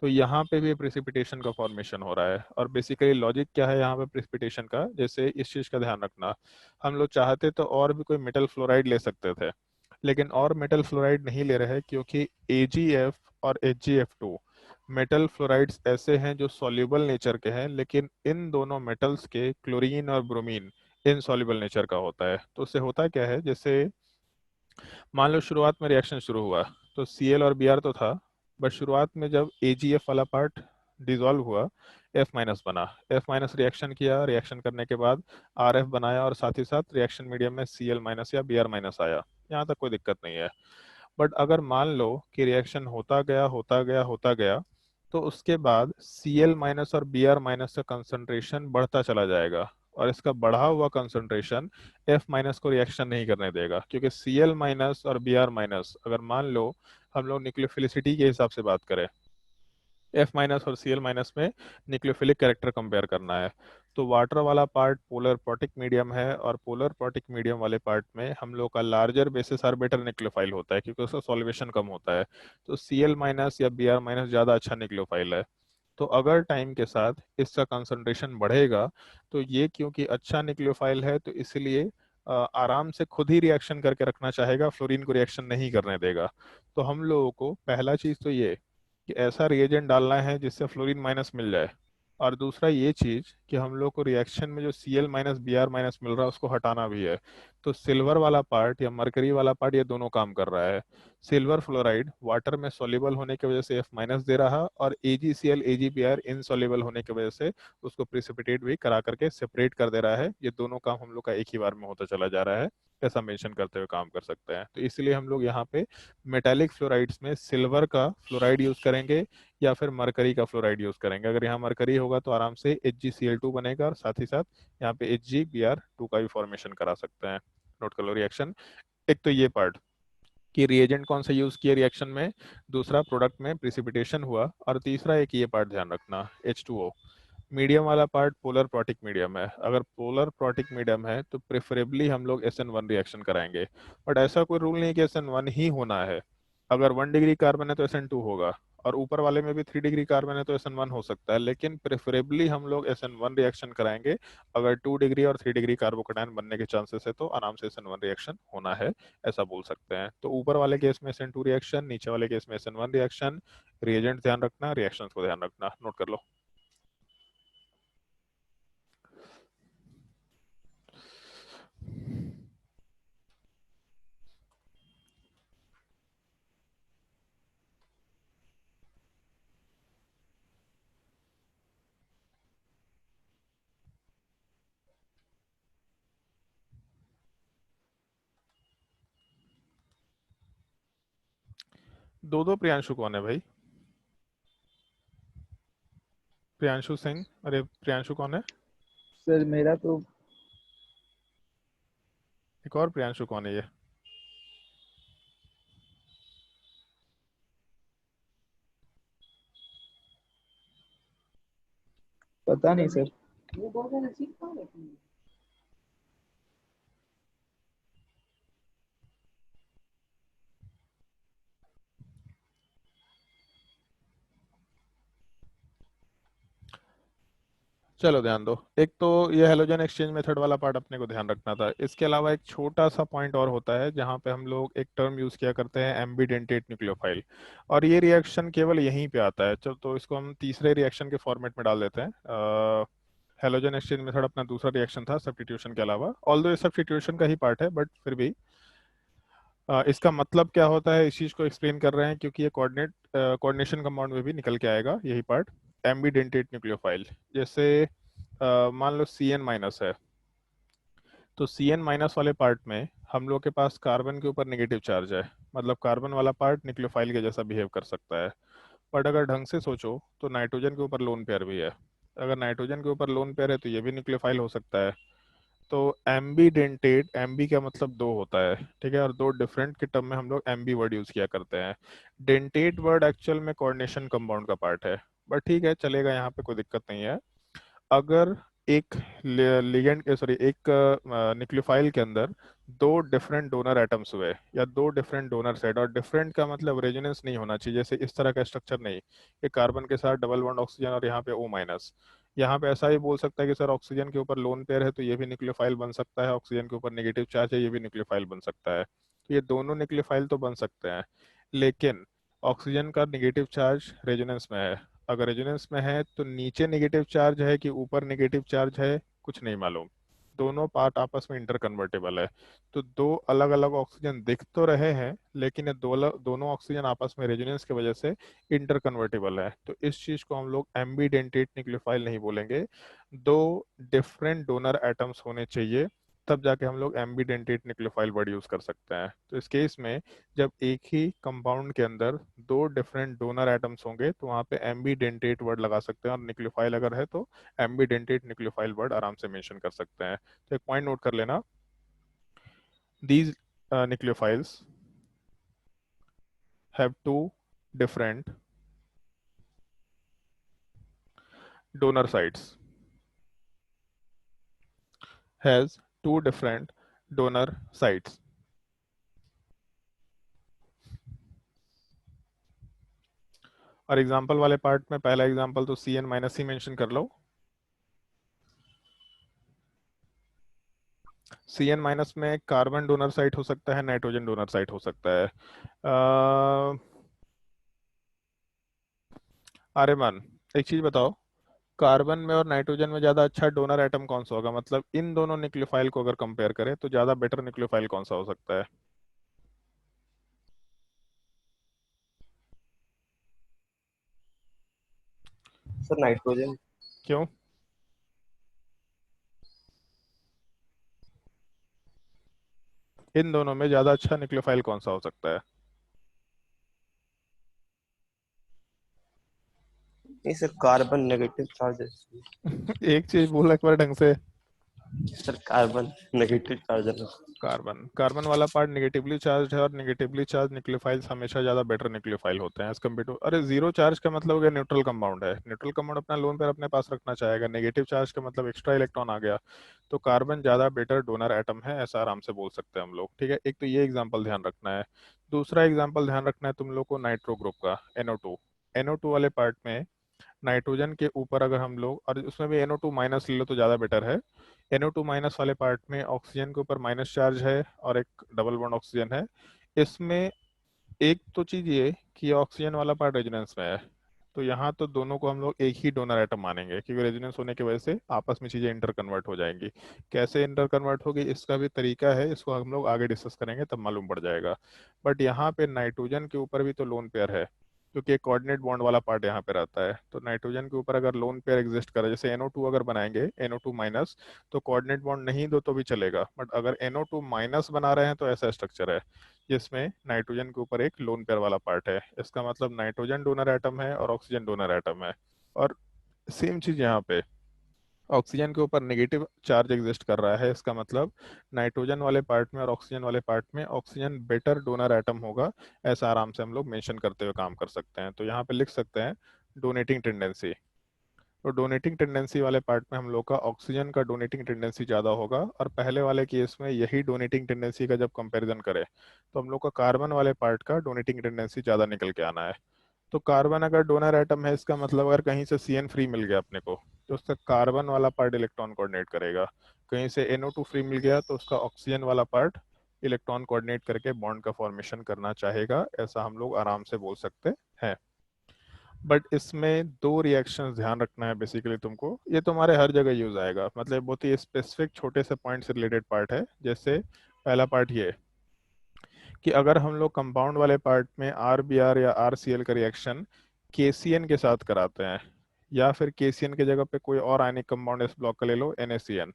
तो यहाँ पे भी प्रिसिपिटेशन का फॉर्मेशन हो रहा है। और बेसिकली लॉजिक क्या है यहाँ पे प्रिसिपिटेशन का, जैसे इस चीज का ध्यान रखना, हम लोग चाहते तो और भी कोई मेटल फ्लोराइड ले सकते थे, लेकिन और मेटल फ्लोराइड नहीं ले रहे क्योंकि AgF और HgF2 मेटल फ्लोराइड्स ऐसे हैं जो सॉल्युबल नेचर के हैं, लेकिन इन दोनों मेटल्स के क्लोरीन और ब्रोमीन इनसॉल्युबल नेचर का होता है। तो उससे होता क्या है, जैसे मान लो शुरुआत में रिएक्शन शुरू हुआ तो Cl और Br तो था, बट शुरुआत में जब AgF वाला पार्ट डिसॉल्व हुआ F माइनस बना, F माइनस रिएक्शन किया, रिएक्शन करने के बाद RF बनाया और साथ ही साथ रिएक्शन मीडियम में Cl माइनस या Br माइनस आया। यहाँ तक कोई दिक्कत नहीं है। बट अगर मान लो कि रिएक्शन होता गया होता गया होता गया तो उसके बाद Cl माइनस और Br माइनस का कंसंट्रेशन बढ़ता चला जाएगा, और इसका बढ़ा हुआ कंसंट्रेशन F माइनस को रिएक्शन नहीं करने देगा। क्योंकि Cl माइनस और Br माइनस, अगर मान लो हम लोग न्यूक्लियोफिलिसिटी के हिसाब से बात करें, F माइनस और Cl माइनस में न्यूक्लियोफिलिक कैरेक्टर कंपेयर करना है, तो वाटर वाला पार्ट पोलर प्रोटिक मीडियम है, और पोलर प्रोटिक मीडियम वाले पार्ट में हम लोग का larger bases are better nucleophile होता है, क्योंकि उसका सॉल्वेशन कम होता है। तो Cl माइनस या Br माइनस ज़्यादा अच्छा न्यूक्लियोफाइल है। तो अगर टाइम के साथ इसका कंसंट्रेशन बढ़ेगा, तो ये क्योंकि अच्छा न्यूक्लियोफाइल है तो इसलिए आराम से खुद ही रिएक्शन करके रखना चाहेगा, फ्लोरीन को रिएक्शन नहीं करने देगा। तो हम लोगों को पहला चीज़ तो ये कि ऐसा रिएजेंट डालना है जिससे फ्लोरीन माइनस मिल जाए, और दूसरा ये चीज़ कि हम लोग को रिएक्शन में जो Cl माइनस Br माइनस मिल रहा है उसको हटाना भी है। तो सिल्वर वाला पार्ट या मरकरी वाला पार्ट ये दोनों काम कर रहा है। सिल्वर फ्लोराइड वाटर में सॉल्युबल होने की वजह से F माइनस दे रहा, और AgCl AgBr इनसॉल्युबल होने की वजह से उसको प्रिसिपिटेट भी करा करके सेपरेट कर दे रहा है। ये दोनों काम हम लोग का एक ही बार में होता चला जा रहा है, ऐसा मेंशन करते हुए काम कर सकते हैं। तो इसलिए हम लोग यहाँ पे मेटालिक फ्लोराइड्स में सिल्वर का फ्लोराइड यूज करेंगे या फिर मरकरी का फ्लोराइड यूज करेंगे। अगर यहाँ मरकरी होगा तो आराम से HgCl2 बनेगा, और साथ ही साथ यहाँ पे HgBr2 का भी फॉर्मेशन करा सकते हैं। नोट कर लो रिएक्शन। एक तो ये पार्ट कि रिएजेंट कौन सा यूज किया रिएक्शन में, दूसरा प्रोडक्ट में प्रिसिपिटेशन हुआ, और तीसरा एक ये पार्ट ध्यान रखना H2O। मीडियम वाला पार्ट पोलर प्रोटिक मीडियम है। अगर पोलर प्रोटिक मीडियम है तो प्रेफरेबली हम लोग SN1 रिएक्शन कराएंगे, बट ऐसा कोई रूल नहीं कि SN1 ही होना है। अगर 1 डिग्री कार्बन है तो SN2 होगा, और ऊपर वाले में भी 3 डिग्री कार्बन है तो SN1 हो सकता है, लेकिन प्रेफरेबली हम लोग SN1 रिएक्शन कराएंगे। अगर 2 डिग्री और 3 डिग्री कार्बोकेटायन बनने के चांसेस है तो आराम से SN1 रिएक्शन होना है, ऐसा बोल सकते हैं। तो ऊपर वाले केस में SN2 रिएक्शन, नीचे वाले केस में SN1 रिएक्शन। रिएजेंट ध्यान रखना, रिएक्शंस को ध्यान रखना, नोट कर लो। दो दो प्रियांशु कौन है भाई? प्रियांशु सिंह, अरे प्रियांशु कौन है? सर मेरा तो एक और प्रियांशु कौन है ये? पता नहीं सर। चलो ध्यान दो। एक तो ये हेलोजन एक्सचेंज मेथड वाला पार्ट अपने को ध्यान रखना था। इसके अलावा एक छोटा सा पॉइंट और होता है जहाँ पे हम लोग एक टर्म यूज किया करते हैं, एम्बीडेंटेट न्यूक्लियोफाइल, और ये रिएक्शन केवल यहीं पे आता है। चलो तो इसको हम तीसरे रिएक्शन के फॉर्मेट में डाल देते हैं। हेलोजन एक्सचेंज मेथड अपना दूसरा रिएक्शन था सब्स्टिट्यूशन के अलावा, ऑल्दो ये सब्स्टिट्यूशन का ही पार्ट है, बट फिर भी इसका मतलब क्या होता है इस चीज को एक्सप्लेन कर रहे हैं, क्योंकि ये कोऑर्डिनेशन कंपाउंड में भी निकल के आएगा यही पार्ट, एम्बीडेंटेट न्यूक्लियोफाइल। जैसे मान लो Cn माइनस है, तो Cn माइनस वाले पार्ट में हम लोग के पास कार्बन के ऊपर नेगेटिव चार्ज है, मतलब कार्बन वाला पार्ट न्यूक्लियोफाइल के जैसा बिहेव कर सकता है। बट अगर ढंग से सोचो तो नाइट्रोजन के ऊपर लोन पेयर भी है। अगर नाइट्रोजन के ऊपर लोन पेयर है तो ये भी न्यूक्लियोफाइल हो सकता है। तो एम्बीडेंटेट, एम्बी का मतलब दो होता है, ठीक है, और दो डिफरेंट के टर्म में हम लोग एम्बी वर्ड यूज किया करते हैं। डेंटेट वर्ड एक्चुअल में कोऑर्डिनेशन कंपाउंड का पार्ट है, बट ठीक है चलेगा, यहाँ पे कोई दिक्कत नहीं है। अगर एक लिगेंड सॉरी एक न्यूक्लियोफाइल के अंदर दो डिफरेंट डोनर एटम्स हुए या दो डिफरेंट डोनर सेट, और डिफरेंट का मतलब रेजोनेंस नहीं होना चाहिए, जैसे इस तरह का स्ट्रक्चर नहीं कि कार्बन के साथ डबल बॉन्ड ऑक्सीजन और यहाँ पे O माइनस। यहाँ पे ऐसा ही बोल सकता है कि सर ऑक्सीजन के ऊपर लोन पेयर है तो ये भी न्यूक्लियोफाइल बन सकता है, ऑक्सीजन के ऊपर नेगेटिव चार्ज है ये भी न्यूक्लियोफाइल बन सकता है। तो ये दोनों न्यूक्लियोफाइल तो बन सकते हैं, लेकिन ऑक्सीजन का नेगेटिव चार्ज रेजोनेंस में है। अगर रेजोनेंस में है तो नीचे नेगेटिव चार्ज है कि ऊपर नेगेटिव चार्ज है कुछ नहीं मालूम, दोनों पार्ट आपस में इंटर कन्वर्टेबल है। तो दो अलग अलग ऑक्सीजन दिख तो रहे हैं, लेकिन ये दोनों ऑक्सीजन आपस में रेजोनेंस की वजह से इंटर कन्वर्टेबल है। तो इस चीज को हम लोग एम्बीडेंटेट न्यूक्लियोफाइल नहीं बोलेंगे, दो डिफरेंट डोनर एटम्स होने चाहिए, तब जाके हम लोग एम्बीडेंटेट न्यूक्लियोफाइल वर्ड यूज कर सकते हैं। तो इस केस में जब एक ही कंपाउंड के अंदर दो डिफरेंट डोनर एटम्स होंगे तो वहां पे एम्बीडेंटेट वर्ड लगा सकते हैं, और न्यूक्लियोफाइल अगर है तो एम्बीडेंटेट न्यूक्लियोफाइल वर्ड आराम से मेंशन कर सकते हैं। तो एक पॉइंट नोट कर लेना, these nucleophiles have two different donor sites. Has two different donor sites. और एग्जांपल वाले पार्ट में पहला एग्जांपल तो C N minus C mention कर लो। सी एन माइनस में कार्बन डोनर साइट हो सकता है, नाइट्रोजन डोनर साइट हो सकता है। आर्यमान एक चीज बताओ, कार्बन में और नाइट्रोजन में ज्यादा अच्छा डोनर एटम कौन सा होगा? मतलब इन दोनों न्यूक्लियोफाइल को अगर कंपेयर करें तो ज्यादा बेटर न्यूक्लियोफाइल कौन सा हो सकता है? Sir nitrogen. क्यों? इन दोनों में ज्यादा अच्छा न्यूक्लियोफाइल कौन सा हो सकता है? नहीं सर, कार्बन नेगेटिव चार्ज। एक चीज बोला एक बार ढंग से। सर कार्बन नेगेटिव चार्ज है। कार्बन कार्बन वाला पार्ट नेगेटिवली चार्ज है और नेगेटिवली चार्ज न्यूक्लियोफाइल्स हमेशा ज्यादा बेटर न्यूक्लियोफाइल होते हैं एज कम्पेयर टू। अरे जीरो चार्ज का मतलब हो गया न्यूट्रल कंपाउंड है, न्यूट्रल कंपाउंड अपना लोन पेयर अपने पास रखना चाहेगा। नेगेटिव चार्ज का मतलब एक्स्ट्रा इलेक्ट्रॉन आ गया, तो कार्बन ज्यादा बेटर डोनर एटम है, ऐसा आराम से बोल सकते हैं हम लोग। ठीक है, एक तो ये एग्जाम्पल ध्यान रखना है। दूसरा एग्जाम्पल ध्यान रखना है तुम लोग को नाइट्रो ग्रुप का, NO2। NO2 वाले पार्ट में नाइट्रोजन के ऊपर अगर हम लोग, और उसमें भी NO2 माइनस ले लो तो ज़्यादा बेटर है। NO2 माइनस वाले पार्ट में ऑक्सीजन के ऊपर माइनस चार्ज है और एक डबल बॉन्ड ऑक्सीजन है। इसमें एक तो चीज़ ये कि ऑक्सीजन वाला पार्ट रेजोनेंस में है, तो यहाँ तो दोनों को हम लोग एक ही डोनर एटम मानेंगे, क्योंकि रेजोनेंस होने की वजह से आपस में चीज़ें इंटर कन्वर्ट हो जाएंगी। कैसे इंटर कन्वर्ट होगी इसका भी तरीका है, इसको हम लोग आगे डिस्कस करेंगे तब मालूम पड़ जाएगा। बट यहाँ पे नाइट्रोजन के ऊपर भी तो लोन पेयर है, क्योंकि एक कोऑर्डिनेट बॉन्ड वाला पार्ट यहाँ पे रहता है। तो नाइट्रोजन के ऊपर अगर लोन पेयर एग्जिस्ट करे, जैसे NO2 अगर बनाएंगे NO2 माइनस, तो कोऑर्डिनेट बॉन्ड नहीं दो तो भी चलेगा, बट अगर NO2 माइनस बना रहे हैं तो ऐसा स्ट्रक्चर है जिसमें नाइट्रोजन के ऊपर एक लोन पेयर वाला पार्ट है। इसका मतलब नाइट्रोजन डोनर एटम है और ऑक्सीजन डोनर एटम है। और सेम चीज यहाँ पे ऑक्सीजन के ऊपर नेगेटिव चार्ज एग्जिस्ट कर रहा है, इसका मतलब नाइट्रोजन वाले पार्ट में और ऑक्सीजन वाले पार्ट में ऑक्सीजन बेटर डोनर एटम होगा। ऐसा आराम से हम लोग मेंशन करते हुए काम कर सकते हैं। तो यहाँ पे लिख सकते हैं डोनेटिंग टेंडेंसी। तो डोनेटिंग टेंडेंसी वाले पार्ट में हम लोग का ऑक्सीजन का डोनेटिंग टेंडेंसी ज़्यादा होगा, और पहले वाले केस में यही डोनेटिंग टेंडेंसी का जब कंपैरिजन करें तो हम लोग का कार्बन वाले पार्ट का डोनेटिंग टेंडेंसी ज़्यादा निकल के आना है। तो कार्बन अगर डोनर एटम है, इसका मतलब अगर कहीं से CN फ्री मिल गया अपने को तो उसका कार्बन वाला पार्ट इलेक्ट्रॉन कोऑर्डिनेट करेगा। कहीं से NO2 फ्री मिल गया तो उसका ऑक्सीजन वाला पार्ट इलेक्ट्रॉन कोऑर्डिनेट करके बॉन्ड का फॉर्मेशन करना चाहेगा। ऐसा हम लोग आराम से बोल सकते हैं। बट इसमें दो रिएक्शंस ध्यान रखना है बेसिकली तुमको, ये तुम्हारे हर जगह यूज आएगा, मतलब बहुत ही स्पेसिफिक छोटे से पॉइंट से रिलेटेड पार्ट है। जैसे पहला पार्ट ये कि अगर हम लोग कंपाउंड वाले पार्ट में RBr या RCl का रिएक्शन KCN के साथ कराते हैं, या फिर KCN के जगह पे कोई और आयनिक कंपाउंड इस ब्लॉक का ले लो NaCN,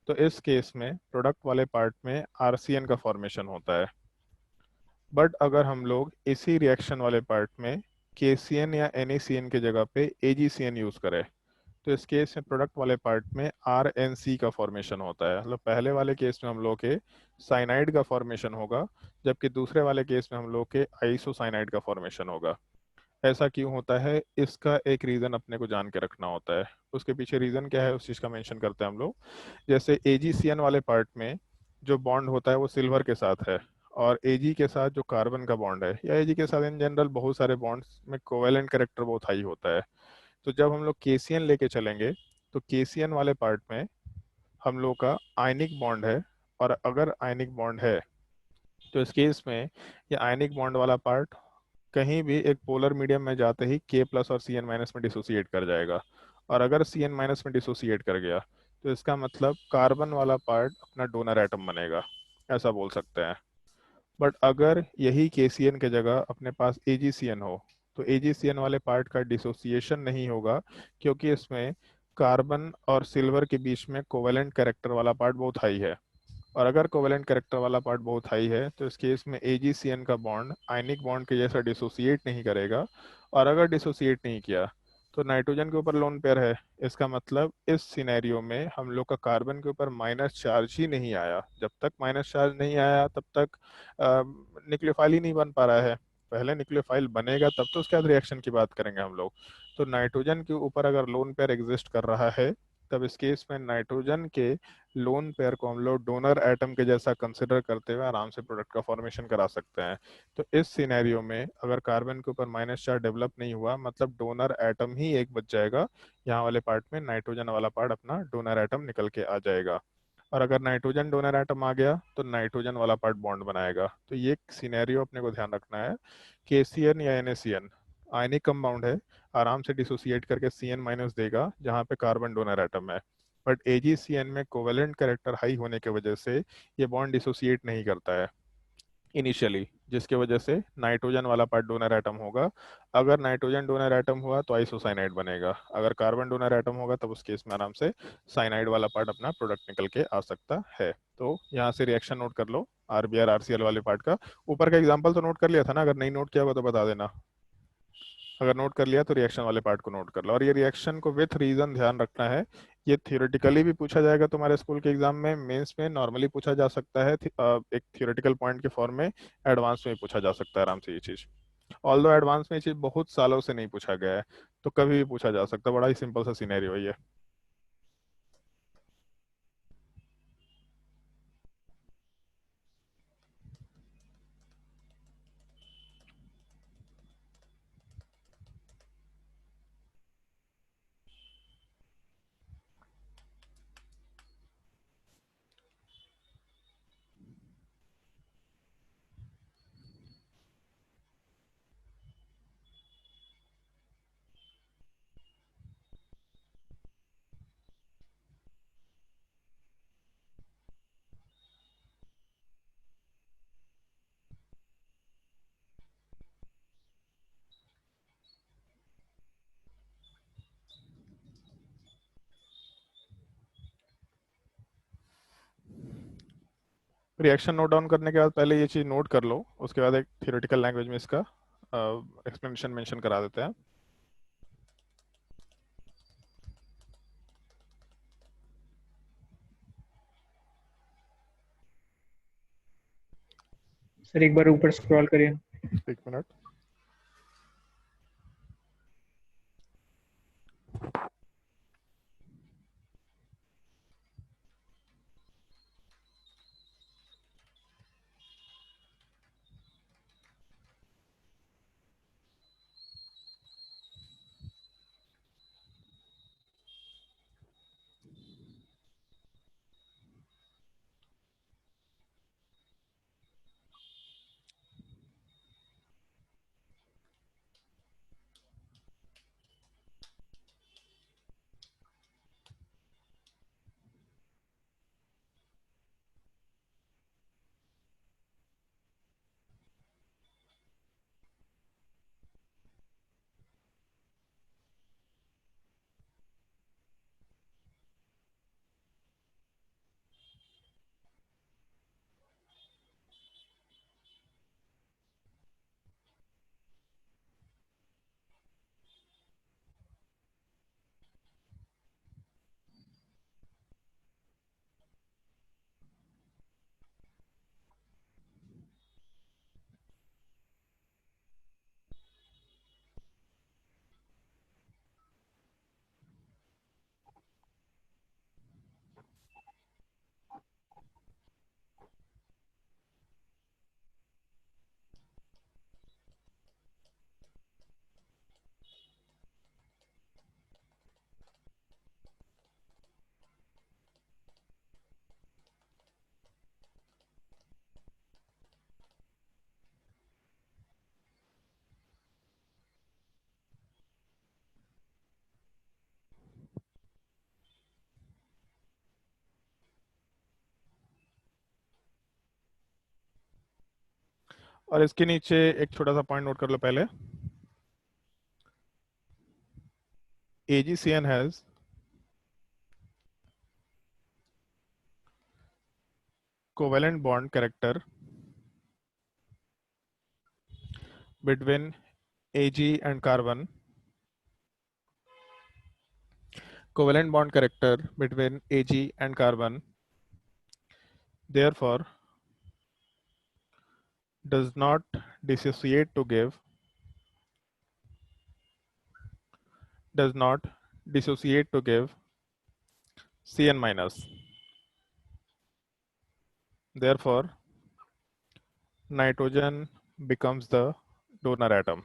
तो इस केस में प्रोडक्ट वाले पार्ट में RCN का फॉर्मेशन होता है। बट अगर हम लोग इसी रिएक्शन वाले पार्ट में KCN या NaCN के जगह पे AgCN यूज करें, तो इस केस में प्रोडक्ट वाले पार्ट में RNC का फॉर्मेशन होता है। मतलब पहले वाले केस में हम लोग के साइनाइड का फॉर्मेशन होगा, जबकि दूसरे वाले केस में हम लोग के आइसोसाइनाइड का फॉर्मेशन होगा। ऐसा क्यों होता है, इसका एक रीजन अपने को जान के रखना होता है। उसके पीछे रीजन क्या है उस चीज का मेंशन करते हैं हम लोग। जैसे AgCN वाले पार्ट में जो बॉन्ड होता है वो सिल्वर के साथ है, और Ag के साथ जो कार्बन का बॉन्ड है, या Ag के साथ इन जनरल बहुत सारे बॉन्ड्स में कोवेलेंट कैरेक्टर बहुत हाई होता है। तो जब हम लोग KCN लेके चलेंगे तो KCN वाले पार्ट में हम लोग का आयनिक बॉन्ड है, और अगर आयनिक बॉन्ड है तो इस केस में ये आयनिक बॉन्ड वाला पार्ट कहीं भी एक पोलर मीडियम में जाते ही K प्लस और CN माइनस में डिसोसिएट कर जाएगा। और अगर CN माइनस में डिसोसिएट कर गया तो इसका मतलब कार्बन वाला पार्ट अपना डोनर एटम बनेगा, ऐसा बोल सकते हैं। बट अगर यही KCN के जगह अपने पास AgCN हो, तो AgCN वाले पार्ट का डिसोसिएशन नहीं होगा, क्योंकि इसमें कार्बन और सिल्वर के बीच में कोवेलेंट कैरेक्टर वाला पार्ट बहुत हाई है। और अगर कोवेलेंट कैरेक्टर वाला पार्ट बहुत हाई है तो इस केस में AgCN का बॉन्ड आयनिक बॉन्ड के जैसा डिसोसिएट नहीं करेगा, और अगर डिसोसिएट नहीं किया तो नाइट्रोजन के ऊपर लोन पेयर है। इसका मतलब इस सिनेरियो में हम लोग का कार्बन के ऊपर माइनस चार्ज ही नहीं आया। जब तक माइनस चार्ज नहीं आया तब तक न्यूक्लियोफाइल ही नहीं बन पा रहा है। पहले न्यूक्लियोफाइल बनेगा तब तो उसके बाद रिएक्शन की बात करेंगे हम लोग। तो नाइट्रोजन के ऊपर अगर लोन पेयर एग्जिस्ट कर रहा है तब इस केस में नाइट्रोजन के लोन पेयर को हम लोग डोनर एटम के जैसा कंसिडर करते हुए आराम से प्रोडक्ट का फॉर्मेशन करा सकते हैं। तो इस सिनेरियो में अगर कार्बन के ऊपर माइनस चार्ज डेवलप नहीं हुआ, मतलब डोनर एटम ही एक बच जाएगा, यहाँ वाले पार्ट में नाइट्रोजन वाला पार्ट अपना डोनर एटम निकल के आ जाएगा। और अगर नाइट्रोजन डोनर एटम आ गया तो नाइट्रोजन वाला पार्ट बॉन्ड बनाएगा। तो ये सिनेरियो अपने को ध्यान रखना है। KCN या NaCN आयनिक कंपाउंड है, आराम से डिसोसिएट करके CN माइनस देगा जहाँ पे कार्बन डोनर एटम है। बट AgCN में कोवेलेंट कैरेक्टर हाई होने की वजह से ये बॉन्ड डिसोसिएट नहीं करता है इनिशियली, जिसके वजह से नाइट्रोजन वाला पार्ट डोनर एटम होगा। अगर नाइट्रोजन डोनर एटम हुआ तो आइसोसाइनाइड बनेगा, अगर कार्बन डोनर एटम होगा तब उस केस में आराम से साइनाइड वाला पार्ट अपना प्रोडक्ट निकल के आ सकता है। तो यहाँ से रिएक्शन नोट कर लो RBr RCl वाले पार्ट का। ऊपर का एग्जाम्पल तो नोट कर लिया था ना, अगर नहीं नोट किया होगा तो बता देना। अगर नोट कर लिया तो रिएक्शन वाले पार्ट को नोट कर लो। और ये रिएक्शन को विथ रीजन ध्यान रखना है। ये थियोरेटिकली भी पूछा जाएगा तुम्हारे स्कूल के एग्जाम में, मेंस में नॉर्मली पूछा जा सकता है एक थियोरेटिकल पॉइंट के फॉर्म में, एडवांस में पूछा जा सकता है आराम से ये चीज। ऑल्दो एडवांस में ये चीज बहुत सालों से नहीं पूछा गया है, तो कभी भी पूछा जा सकता है। बड़ा ही सिंपल सा सिनेरियो है ये। रिएक्शन नोट डाउन करने के बाद पहले ये चीज नोट कर लो, उसके बाद एक थियोरेटिकल लैंग्वेज में इसका एक्सप्लेनेशन मेंशन करा देते हैं। सर एक बार ऊपर स्क्रॉल करिए। एक मिनट। और इसके नीचे एक छोटा सा पॉइंट नोट कर लो पहले। AgCN has covalent bond character between Ag and carbon. Covalent bond character between Ag and carbon, therefore does not dissociate to give Cn minus. Therefore, nitrogen becomes the donor atom.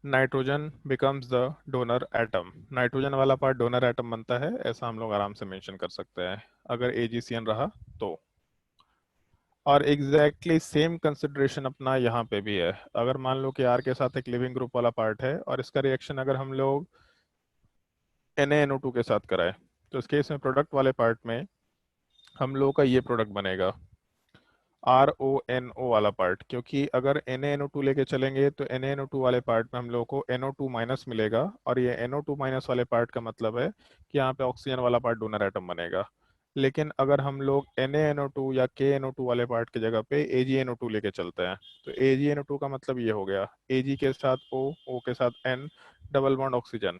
Nitrogen becomes the donor atom. Nitrogen वाला पार्ट डोनर एटम बनता है, ऐसा हम लोग आराम से मेंशन कर सकते हैं अगर AgCN रहा तो. और एग्जैक्टली सेम कंसिडरेशन अपना यहाँ पे भी है. अगर मान लो कि R के साथ एक लिविंग ग्रुप वाला पार्ट है और इसका रिएक्शन अगर हम लोग NaNO2 के साथ कराए, तो इस केस में प्रोडक्ट वाले पार्ट में हम लोग का ये प्रोडक्ट बनेगा RONO वाला पार्ट, क्योंकि अगर NaNO2 लेके चलेंगे तो NaNO2 वाले पार्ट में हम लोग को NO2 माइनस मिलेगा, और ये NO2 माइनस वाले पार्ट का मतलब है कि यहाँ पे ऑक्सीजन वाला पार्ट डोनर एटम बनेगा. लेकिन अगर हम लोग NaNO2 या KNO2 वाले पार्ट की जगह पे AgNO2 लेके चलते हैं, तो AgNO2 का मतलब ये हो गया Ag के साथ O के साथ N, डबल बॉन्ड ऑक्सीजन.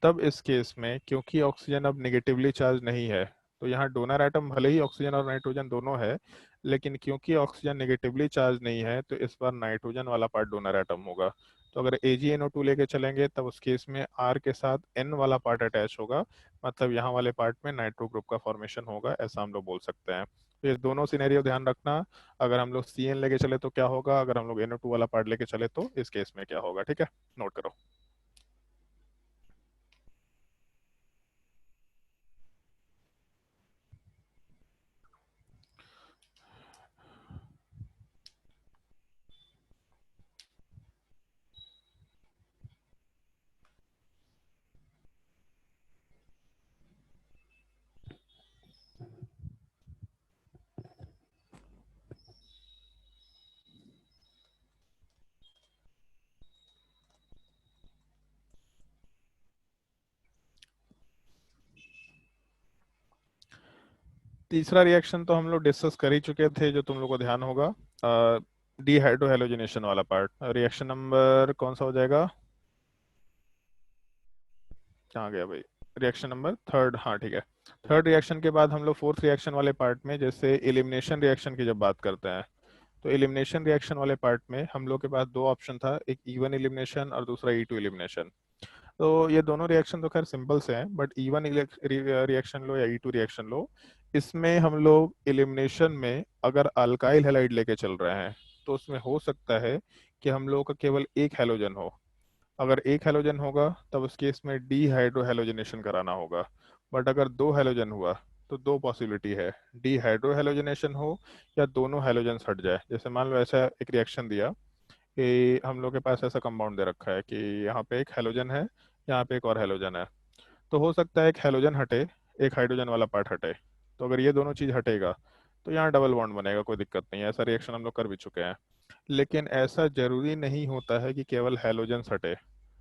तब इस केस में क्योंकि ऑक्सीजन अब नेगेटिवली चार्ज नहीं है, तो यहाँ डोनर एटम भले ही ऑक्सीजन और नाइट्रोजन दोनों है, लेकिन क्योंकि ऑक्सीजन नेगेटिवली चार्ज नहीं है, तो इस बार नाइट्रोजन वाला पार्ट डोनर एटम होगा. तो अगर AgNO2 लेके चलेंगे तब उस केस में R के साथ N वाला पार्ट अटैच होगा, मतलब यहाँ वाले पार्ट में नाइट्रो ग्रुप का फॉर्मेशन होगा, ऐसा हम लोग बोल सकते हैं. तो ये दोनों सिनेरियो ध्यान रखना. अगर हम लोग CN लेके चले तो क्या होगा, अगर हम लोग NO2 वाला पार्ट लेके चले तो इस केस में क्या होगा. ठीक है, नोट करो. तीसरा रिएक्शन तो हम लोग डिस्कस कर ही चुके थे, जो तुम लोग को ध्यान होगा, डीहाइड्रोहेलोजिनेशन वाला पार्ट. रिएक्शन नंबर कौन सा हो जाएगा, कहाँ गया भाई, रिएक्शन नंबर थर्ड. हाँ ठीक है. थर्ड रिएक्शन के बाद हम लोग फोर्थ रिएक्शन वाले पार्ट में, जैसे एलिमिनेशन रिएक्शन की जब बात करते हैं, तो एलिमिनेशन रिएक्शन वाले पार्ट में हम लोग के पास दो ऑप्शन था, एक E1 एलिमिनेशन और दूसरा E2 एलिमिनेशन. तो ये दोनों रिएक्शन तो खैर सिंपल से हैं, बट E1 रिएक्शन लो या E2 रिएक्शन लो, इसमें हम लोग एलिमिनेशन में अगर अल्काइल हैलाइड लेके चल रहे हैं, तो उसमें हो सकता है कि हम लोग का केवल एक हैलोजन हो. अगर एक हैलोजन होगा तब उस केस में डीहाइड्रोहेलोजिनेशन कराना होगा. बट अगर दो हैलोजन हुआ तो दो पॉसिबिलिटी है, डीहाइड्रोहेलोजिनेशन हो या दोनों हैलोजन हट जाए. जैसे मान लो ऐसा एक रिएक्शन दिया कि हम लोग के पास ऐसा कंपाउंड दे रखा है कि यहाँ पे एक हैलोजन है, यहाँ पे एक और हैलोजन है, तो हो सकता है एक हैलोजन हटे, एक हाइड्रोजन वाला पार्ट हटे. तो अगर ये दोनों चीज हटेगा तो यहाँ डबल बॉन्ड बनेगा, कोई दिक्कत नहीं है. ऐसा रिएक्शन हम लोग कर भी चुके हैं. लेकिन ऐसा जरूरी नहीं होता है कि केवल हैलोजन हटे,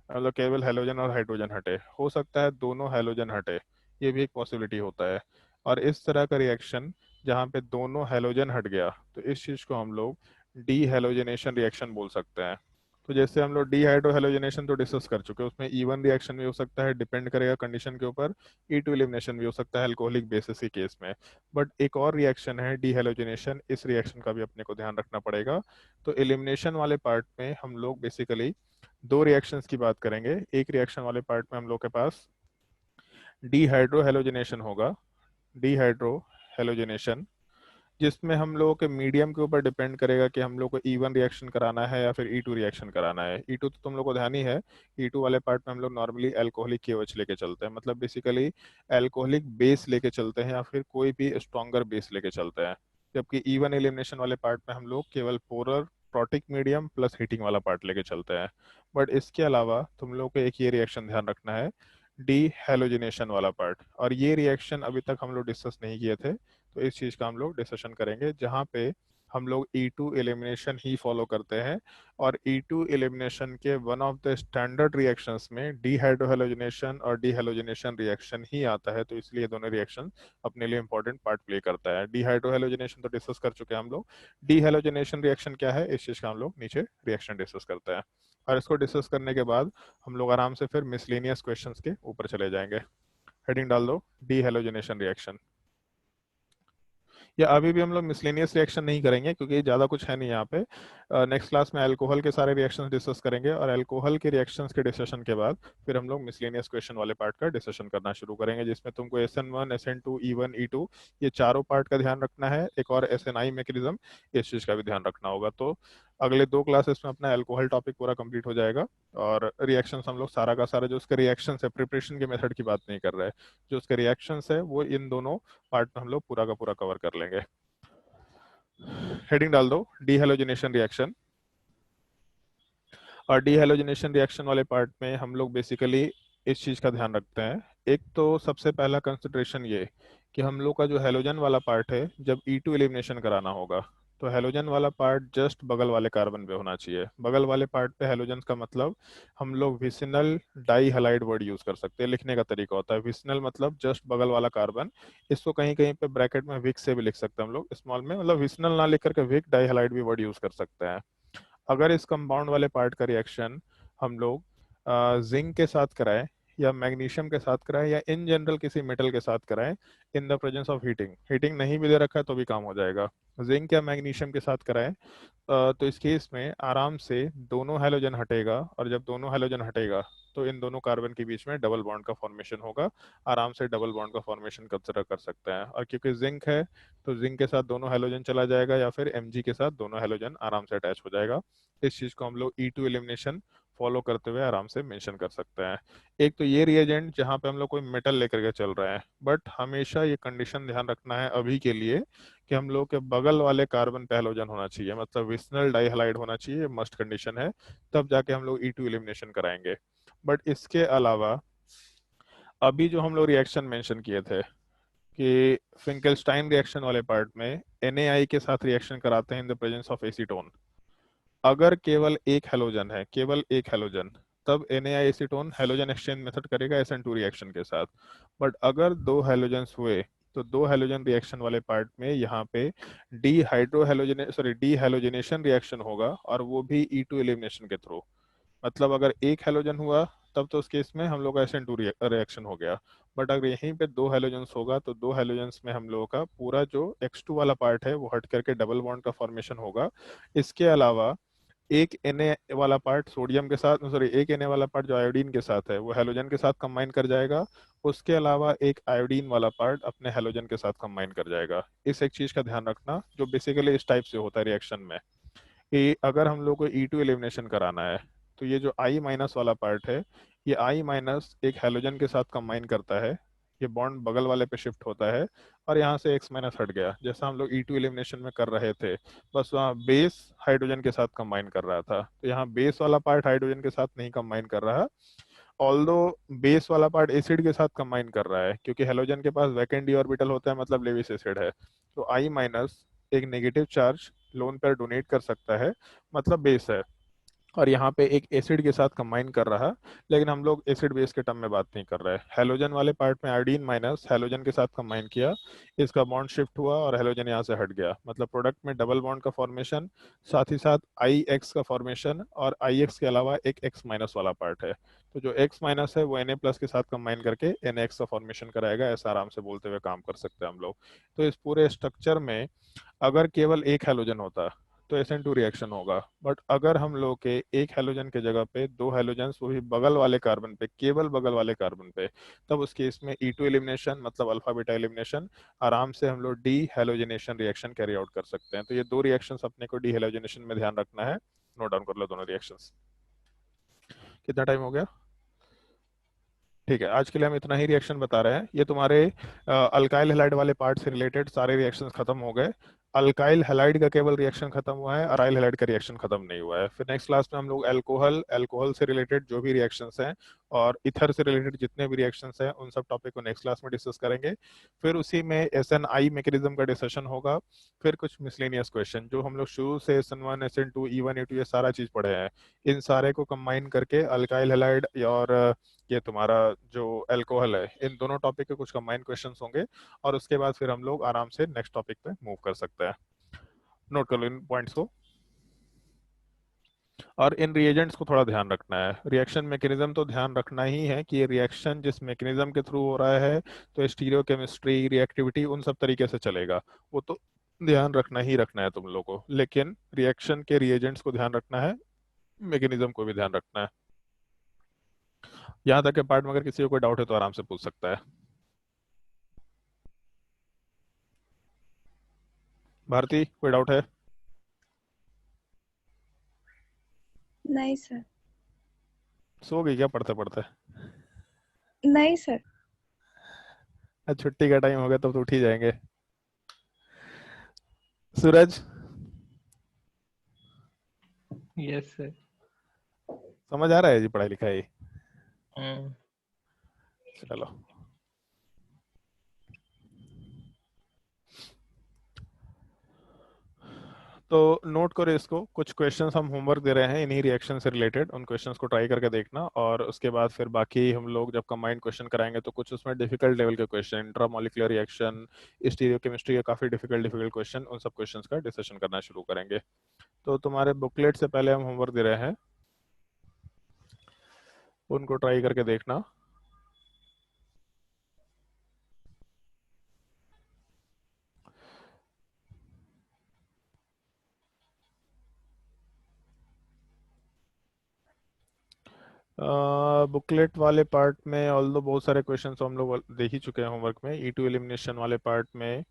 मतलब केवल हैलोजन और हाइड्रोजन हटे. हो सकता है दोनों हैलोजन हटे, ये भी एक पॉसिबिलिटी होता है. और इस तरह का रिएक्शन जहाँ पे दोनों हैलोजन हट गया, तो इस चीज को हम लोग डीहैलोजिनेशन रिएक्शन बोल सकते हैं. तो जैसे हम लोग डीहाइड्रोहेलोजिनेशन तो डिस्कस कर चुके हैं, उसमें E1 रिएक्शन भी हो सकता है, डिपेंड करेगा कंडीशन के ऊपर. E2 एलिमिनेशन भी हो सकता है अल्कोहलिक बेसिस के केस में. बट एक और रिएक्शन है डीहैलोजिनेशन, इस रिएक्शन का भी अपने को ध्यान रखना पड़ेगा. तो एलिमिनेशन वाले पार्ट में हम लोग बेसिकली दो रिएक्शंस की बात करेंगे. एक रिएक्शन वाले पार्ट में हम लोग के पास डीहाइड्रोहेलोजिनेशन होगा, डीहाइड्रोहेलोजिनेशन, जिसमें हम लोगों के मीडियम के ऊपर डिपेंड करेगा कि हम लोग को E1 रिएक्शन कराना है या फिर E2 रिएक्शन कराना है. E2 तो तुम लोग को ध्यान ही है, E2 वाले पार्ट में हम लोग नॉर्मली अल्कोहलिक KOH लेके चलते हैं, मतलब बेसिकली अल्कोहलिक बेस लेके चलते हैं या फिर कोई भी स्ट्रॉन्गर बेस लेके चलते हैं. जबकि E1 एलिमिनेशन वाले पार्ट में हम लोग केवल polar protic medium plus heating वाला पार्ट लेके चलते हैं. बट इसके अलावा तुम लोग को एक ये रिएक्शन ध्यान रखना है, डीहैलोजिनेशन वाला पार्ट, और ये रिएक्शन अभी तक हम लोग डिस्कस नहीं किए थे, तो इस चीज का हम लोग डिस्कशन करेंगे, जहाँ पे हम लोग E2 एलिमिनेशन ही फॉलो करते हैं. और E2 एलिमिनेशन के one of the standard reactions में डीहाइड्रोहेलोजिनेशन और डीहैलोजिनेशन रिएक्शन ही आता है, तो इसलिए दोनों रिएक्शन अपने लिए इंपॉर्टेंट पार्ट प्ले करता है. डीहाइड्रोहेलोजिनेशन तो डिस्कस कर चुके हैं हम लोग, डीहैलोजिनेशन रिएक्शन क्या है इस चीज का हम लोग नीचे रिएक्शन डिस्कस करते हैं. और इसको डिस्कस करने के बाद हम लोग आराम से फिर मिसलेनियस क्वेश्चंस के ऊपर चले जाएंगे. हेडिंग डाल दो, डीहैलोजिनेशन रिएक्शन. या अभी भी हम लोग मिसलेनियस रिएक्शन नहीं करेंगे क्योंकि ज़्यादा कुछ है नहीं यहाँ पे। नेक्स्ट क्लास में अल्कोहल के सारे रिएक्शंस डिस्कस करेंगे और अल्कोहल के रिएक्शंस के डिस्कशन के बाद फिर हम लोग मिसलेनियस क्वेश्चन वाले पार्ट का डिस्कशन करना शुरू करेंगे, जिसमें तुमको SN1 SN2 E1 E2 ये चारों पार्ट का ध्यान रखना है। एक और SNI मैकेनिज्म, इस चीज़ का भी ध्यान रखना होगा। तो अगले 2 क्लासेस में अपना अल्कोहल टॉपिक पूरा कंप्लीट हो जाएगा और रिएक्शंस हम लोग सारा का सारा जो उसके रिएक्शंस है, प्रिपरेशन के मेथड की बात नहीं कर रहे हैं, जो उसके रिएक्शंस है वो इन दोनों पार्ट में हम लोग पूरा का पूरा कवर कर लेंगे। हेडिंग डाल दो डीहेलोजिनेशन रिएक्शन। और डीहेलोजिनेशन रिएक्शन वाले पार्ट में हम लोग बेसिकली इस चीज़ का ध्यान रखते हैं। एक तो सबसे पहला कंसिडरेशन ये कि हम लोग का जो हेलोजन वाला पार्ट है, जब E2 एलिमिनेशन कराना होगा तो हेलोजन वाला पार्ट जस्ट बगल वाले कार्बन पे होना चाहिए। बगल वाले पार्ट पे हेलोजन का मतलब हम लोग vicinal die halide word use कर सकते हैं। लिखने का तरीका होता है विसिनल मतलब जस्ट बगल वाला कार्बन। इसको कहीं कहीं पे ब्रैकेट में विक से भी लिख सकते हैं हम लोग स्मॉल में, मतलब विसिनल ना लिख करके विक डाई हैलाइड भी वर्ड यूज कर सकते हैं। अगर इस कंपाउंड वाले पार्ट का रिएक्शन हम लोग जिंक के साथ कराएं या मैग्नीशियम के साथ कराएं या इन जनरल किसी मेटल के साथ कराएं इन द प्रेजेंस ऑफ हीटिंग नहीं भी दे रखा है तो भी काम हो जाएगा। जिंक या मैग्नीशियम के साथ कराएं तो इस केस में आराम से दोनों हैलोजन हटेगा और जब दोनों हैलोजन हटेगा तो इन दोनों कार्बन के बीच में डबल बॉन्ड का फॉर्मेशन होगा। आराम से डबल बॉन्ड का फॉर्मेशन कंसिडर कर सकते हैं। और क्योंकि जिंक है तो जिंक के साथ दोनों हैलोजन चला जाएगा या फिर Mg के साथ दोनों हैलोजन आराम से अटैच हो जाएगा। इस चीज को हम लोग E2 एलिमिनेशन फॉलो करते हुए आराम से मेंशन कर सकते हैं। एक तो ये रिएजेंट जहाँ पे हम लोग कोई मेटल लेकर के चल रहे हैं, बट हमेशा ये कंडीशन ध्यान रखना है अभी के लिए कि हम लोग के बगल वाले कार्बन पे हैलोजन होना चाहिए, मतलब विसिनल डाइहैलाइड होना चाहिए, मस्ट कंडीशन है। तब जाके हम लोग E2 एलिमिनेशन कराएंगे। बट इसके अलावा अभी जो हम लोग रिएक्शन मेंशन किए थे कि फिंकेल्स्टाइन रिएक्शन वाले पार्ट में NaI के साथ रिएक्शन कराते हैं इन द प्रेजेंस ऑफ एसीटोन। अगर केवल एक हैलोजन है, केवल एक हैलोजन, तब NaI acetone halogen exchange method करेगा SN2 रिएक्शन के साथ। बट अगर दो हैलोजन्स हुए तो दो हैलोजन रिएक्शन वाले पार्ट में यहाँ पे डीहाइड्रोहेलोजनेशन रिएक्शन होगा और वो भी E2 एलिमिनेशन के थ्रू। मतलब अगर एक हैलोजन हुआ तब तो उस केस में हम लोग का SN2 रिएक्शन हो गया। बट अगर यहीं पे दो हैलोजन्स होगा तो दो हैलोजन्स में हम लोगों का पूरा जो X2 वाला पार्ट है वो हट करके डबल बॉन्ड का फॉर्मेशन होगा। इसके अलावा एक Na वाला पार्ट सोडियम के साथ, सॉरी एक Na वाला पार्ट जो आयोडीन के साथ है वो हैलोजन के साथ कंबाइन कर जाएगा। उसके अलावा एक आयोडीन वाला पार्ट अपने हैलोजन के साथ कंबाइन कर जाएगा। इस एक चीज का ध्यान रखना जो बेसिकली इस टाइप से होता है रिएक्शन में कि अगर हम लोग को E2 एलिमिनेशन कराना है तो ये जो I माइनस वाला पार्ट है, ये I माइनस एक हैलोजन के साथ कंबाइन करता है, ये बॉन्ड बगल वाले पे शिफ्ट होता है और यहाँ से X माइनस हट गया जैसा हम लोग E2 एलिमिनेशन में कर रहे थे। बस वहाँ बेस हाइड्रोजन के साथ कंबाइन कर रहा था, तो यहाँ बेस वाला पार्ट हाइड्रोजन के साथ नहीं कंबाइन कर रहा। ऑल्दो बेस वाला पार्ट एसिड के साथ कंबाइन कर रहा है क्योंकि हेलोजन के पास वैकेंट डी ऑर्बिटल होता है, मतलब लेविस एसिड है। तो I माइनस एक नेगेटिव चार्ज लोन पर डोनेट कर सकता है, मतलब बेस है, और यहाँ पे एक एसिड के साथ कंबाइन कर रहा है। लेकिन हम लोग एसिड बेस के टर्म में बात नहीं कर रहे हैं। हेलोजन वाले पार्ट में आयोडीन माइनस हेलोजन के साथ कंबाइन किया, इसका बॉन्ड शिफ्ट हुआ और हेलोजन यहाँ से हट गया, मतलब प्रोडक्ट में डबल बॉन्ड का फॉर्मेशन, साथ ही साथ IX का फॉर्मेशन, और IX के अलावा एक X माइनस वाला पार्ट है। तो जो X माइनस है वो Na प्लस के साथ कंबाइन करके NX का फॉर्मेशन कराएगा। ऐसा आराम से बोलते हुए काम कर सकते हैं हम लोग। तो इस पूरे स्ट्रक्चर में अगर केवल एक हैलोजन होता तो SN2 रिएक्शन होगा। बट अगर हम लोग के एक हैलोजन के जगह पे दो हैलोजन्स, वो भी बगल वाले कार्बन पे, केवल बगल वाले कार्बन पे, तब उस केस में E2 एलिमिनेशन मतलब अल्फा बीटा एलिमिनेशन, आराम से हम लोग D halogenation reaction carry out कर सकते हैं। तो ये दो रिएक्शंस अपने को डी हैलोजनेशन में ध्यान रखना है। नोट डाउन कर लो दोनों रिएक्शंस। कितना टाइम हो गया? ठीक है, आज के लिए हम इतना ही रिएक्शन बता रहे हैं। ये तुम्हारे अल्काइल हैलाइड वाले पार्ट से रिलेटेड सारे रिएक्शंस खत्म हो गए। अल्काइल हैलाइड का केवल रिएक्शन खत्म हुआ है, अराइल हैलाइड का रिएक्शन खत्म नहीं हुआ है। फिर नेक्स्ट क्लास में हम लोग अल्कोहल से रिलेटेड जो भी रिएक्शंस हैं और इथर से रिलेटेड जितने भी रिएक्शंस हैं उन सब टॉपिक को नेक्स्ट क्लास में डिस्कस करेंगे। फिर उसी में SNI मैकेनिज्म का डिस्कशन होगा। फिर कुछ मिसलेनियस क्वेश्चन जो हम लोग शुरू से SN1 SN2 E1 E2 ये सारा चीज पढ़े हैं, इन सारे को कंबाइन करके अल्काइल हैलाइड और ये तुम्हारा जो अल्कोहल है, इन दोनों टॉपिक के कुछ कंबाइंड क्वेश्चंस होंगे और उसके बाद फिर हम लोग आराम से नेक्स्ट टॉपिक पे मूव कर सकते हैं। नोट कर लो इन पॉइंट्स को। और इन रिएजेंट्स को थोड़ा ध्यान रखना है। रिएक्शन मैकेनिज्म तो ध्यान रखना ही है कि ये रिएक्शन जिस मैकेनिज्म के थ्रू हो रहा है, तो स्टीरियोकेमिस्ट्री, रिएक्टिविटी, उन सब तरीके से चलेगा, वो तो ध्यान रखना ही रखना है तुम लोग को। लेकिन रिएक्शन के रिएजेंट्स को ध्यान रखना है, मैकेनिज्म को भी ध्यान रखना है। यहाँ तक के पार्ट में अगर किसी को कोई डाउट है तो आराम से पूछ सकता है। भारती, कोई डाउट है? नहीं सर। सो गई क्या पढ़ते पढ़ते? नहीं सर। आज छुट्टी का टाइम हो गया, तब तो उठ ही जाएंगे। सूरज, यस सर। समझ आ रहा है जी पढ़ाई लिखाई? चलो, तो नोट करो इसको। कुछ क्वेश्चंस हम होमवर्क दे रहे हैं इन्हीं रिएक्शन से रिलेटेड, उन क्वेश्चंस को ट्राई करके देखना, और उसके बाद फिर बाकी हम लोग जब कंबाइंड क्वेश्चन कराएंगे तो कुछ उसमें डिफिकल्ट लेवल के क्वेश्चन, इंट्रामोलिकुलर रिएक्शन, स्टीरियोकेमिस्ट्री के काफी डिफिकल्ट डिफिकल्ट क्वेश्चन, उन सब क्वेश्चंस का डिस्कशन करना शुरू करेंगे। तो तुम्हारे बुकलेट से पहले हम होमवर्क दे रहे हैं, उनको ट्राई करके देखना। बुकलेट वाले पार्ट में ऑल्दो बहुत सारे क्वेश्चंस हम लोग देख ही चुके हैं होमवर्क में। E2 एलिमिनेशन वाले पार्ट में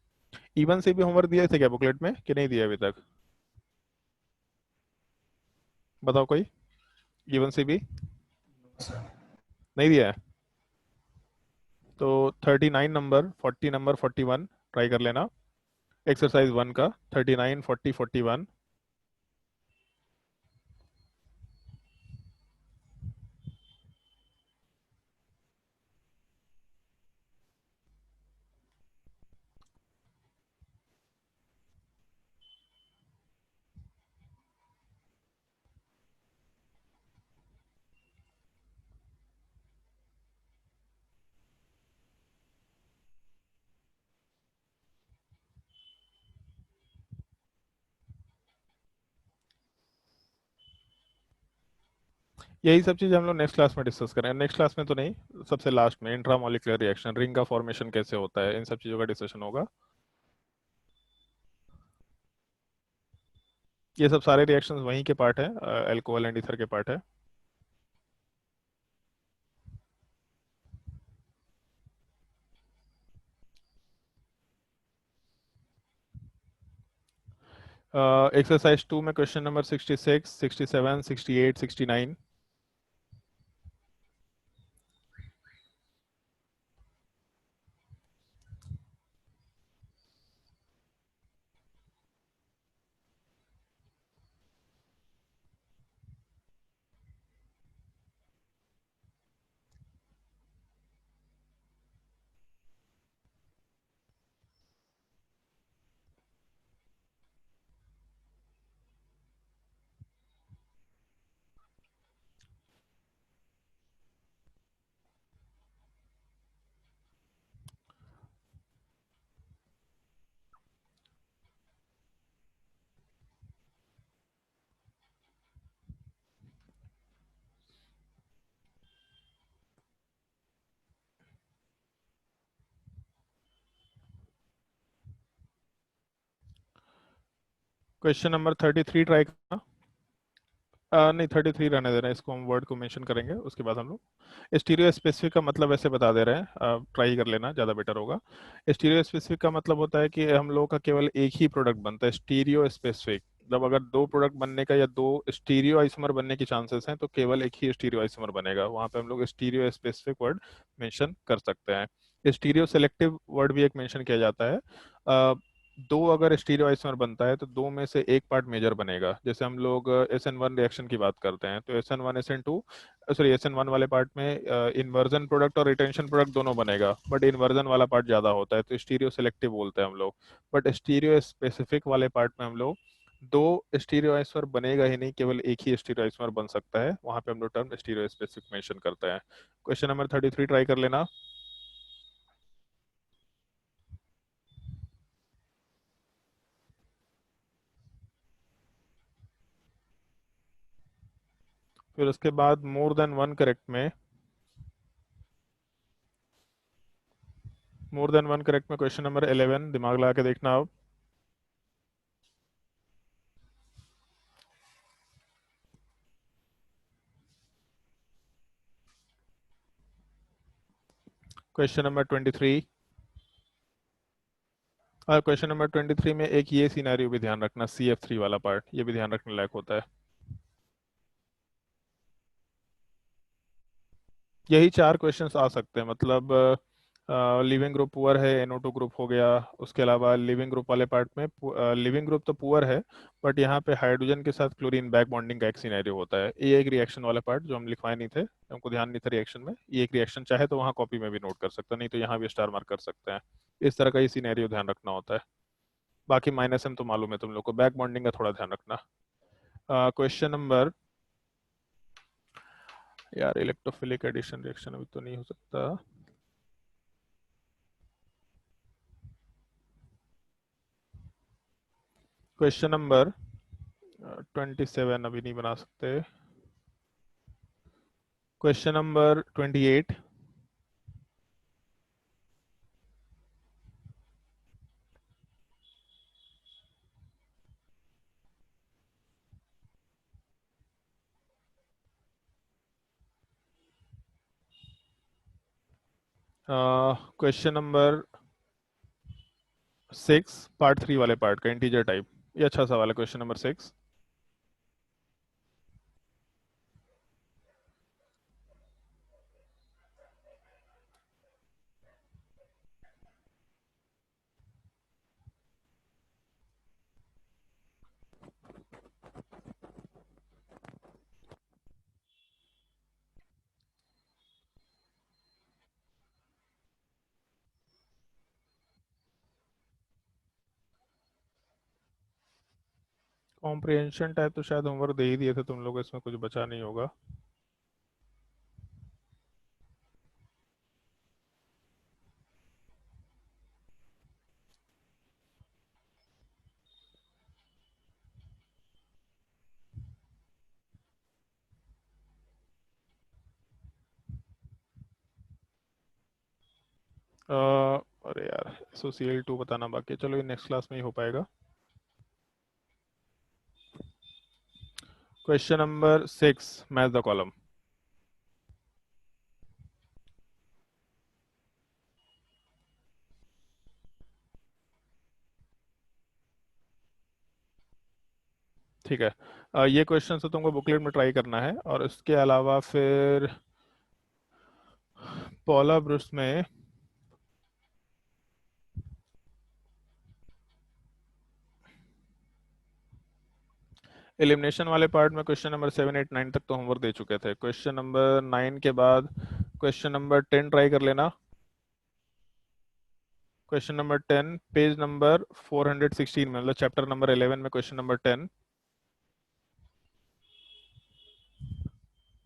इवन से भी होमवर्क दिए थे क्या बुकलेट में, कि नहीं दिया अभी तक? बताओ कोई, इवन से भी नहीं दिया है? तो 39 नंबर, 40 नंबर, 41 ट्राई कर लेना, एक्सरसाइज 1 का 39, 40, 41। यही सब चीज़ हम लोग नेक्स्ट क्लास में डिस्कस करेंगे। नेक्स्ट क्लास में तो नहीं, सबसे लास्ट में इंट्रामोलिकुलर रिएक्शन, रिंग का फॉर्मेशन कैसे होता है, इन सब चीज़ों का डिस्कशन होगा। ये सब सारे रिएक्शंस वहीं के पार्ट है, अल्कोहल एंड ईथर के पार्ट है। एक्सरसाइज 2 में question number 66, 67, 68, 69। Question number 33 try करना। नहीं, 33 रहने दे रहे हैं, इसको हम वर्ड को मेंशन करेंगे, उसके बाद हम लोग स्टीरियो स्पेसिफिक का मतलब ऐसे बता दे रहे हैं, ट्राई कर लेना, ज़्यादा बेटर होगा। स्टीरियो स्पेसिफिक का मतलब होता है कि हम लोग का केवल एक ही प्रोडक्ट बनता है। स्टीरियो स्पेसिफिक मतलब अगर दो प्रोडक्ट बनने का या दो स्टीरियो आइसोमर बनने की चांसेस हैं, तो केवल एक ही स्टीरियो आइसोमर बनेगा, वहां पे हम लोग स्टीरियो स्पेसिफिक वर्ड मेंशन कर सकते हैं। स्टीरियो सेलेक्टिव वर्ड भी एक मेंशन किया जाता है। दो अगर स्टीरियो आइसोमर बनता है तो दो में से एक पार्ट मेजर बनेगा। जैसे हम लोग SN1 रिएक्शन की बात करते हैं, तो SN1 SN2 सॉरी SN1 वाले पार्ट में इन्वर्जन प्रोडक्ट और रिटेंशन प्रोडक्ट दोनों बनेगा, बट इन्वर्जन वाला पार्ट ज्यादा होता है, तो स्टीरियो सेलेक्टिव बोलते हैं हम लोग। बट स्टीरियो स्पेसिफिक वाले पार्ट में हम लोग दो स्टीरियो आइसोमर बनेगा ही नहीं, केवल एक ही स्टीरियो आइसोमर बन सकता है, वहां पे हम लोग टर्म स्टीरियो स्पेसिफिक मेंशन करते हैं। क्वेश्चन नंबर 33 ट्राई कर लेना। फिर उसके बाद मोर देन वन करेक्ट में क्वेश्चन नंबर 11, दिमाग लगा के देखना अब। क्वेश्चन नंबर 23, और क्वेश्चन नंबर 23 में एक ये सिनेरियो भी ध्यान रखना, CF3 वाला पार्ट, ये भी ध्यान रखने लायक होता है। यही 4 क्वेश्चंस आ सकते हैं, मतलब लिविंग ग्रुप पुअर है, NO2 ग्रुप हो गया, उसके अलावा लिविंग ग्रुप वाले पार्ट में लिविंग ग्रुप तो पुअर है, बट यहाँ पे हाइड्रोजन के साथ क्लोरीन बैक बॉन्डिंग का एक सिनेरियो होता है। ये एक रिएक्शन वाला पार्ट जो हम लिखवाए नहीं थे, हमको ध्यान नहीं था रिएक्शन में, ये एक रिएक्शन चाहे तो वहाँ कॉपी में भी नोट कर सकते हैं, नहीं तो यहाँ भी स्टार मार्क कर सकते हैं। इस तरह का ये सिनेरियो ध्यान रखना होता है। बाकी -M तो मालूम है तुम लोग को, बैक बॉन्डिंग का थोड़ा ध्यान रखना। क्वेश्चन नंबर, यार इलेक्ट्रोफिलिक एडिशन रिएक्शन अभी तो नहीं हो सकता। क्वेश्चन नंबर 27 अभी नहीं बना सकते। Question number 28, question number 6 part 3 वाले पार्ट का, इंटीजर टाइप, ये अच्छा सवाल है। क्वेश्चन नंबर 6, कॉम्प्रिहेंशन टाइप तो शायद होमवर्क दे ही दिए थे तुम लोग, इसमें कुछ बचा नहीं होगा। अरे यार SOCl2 बताना बाकी है, चलो ये नेक्स्ट क्लास में ही हो पाएगा। Question number 6, match the column. ठीक है, ये क्वेश्चन तो तुमको बुकलेट में ट्राई करना है, और इसके अलावा फिर पॉला ब्रूस में एलिमिनेशन वाले पार्ट में क्वेश्चन नंबर 7, 8, 9 तक तो होमवर्क दे चुके थे। क्वेश्चन नंबर 9 के बाद क्वेश्चन नंबर 10 ट्राई कर लेना। क्वेश्चन नंबर 10 पेज नंबर 416 में, मतलब चैप्टर नंबर 11 में क्वेश्चन नंबर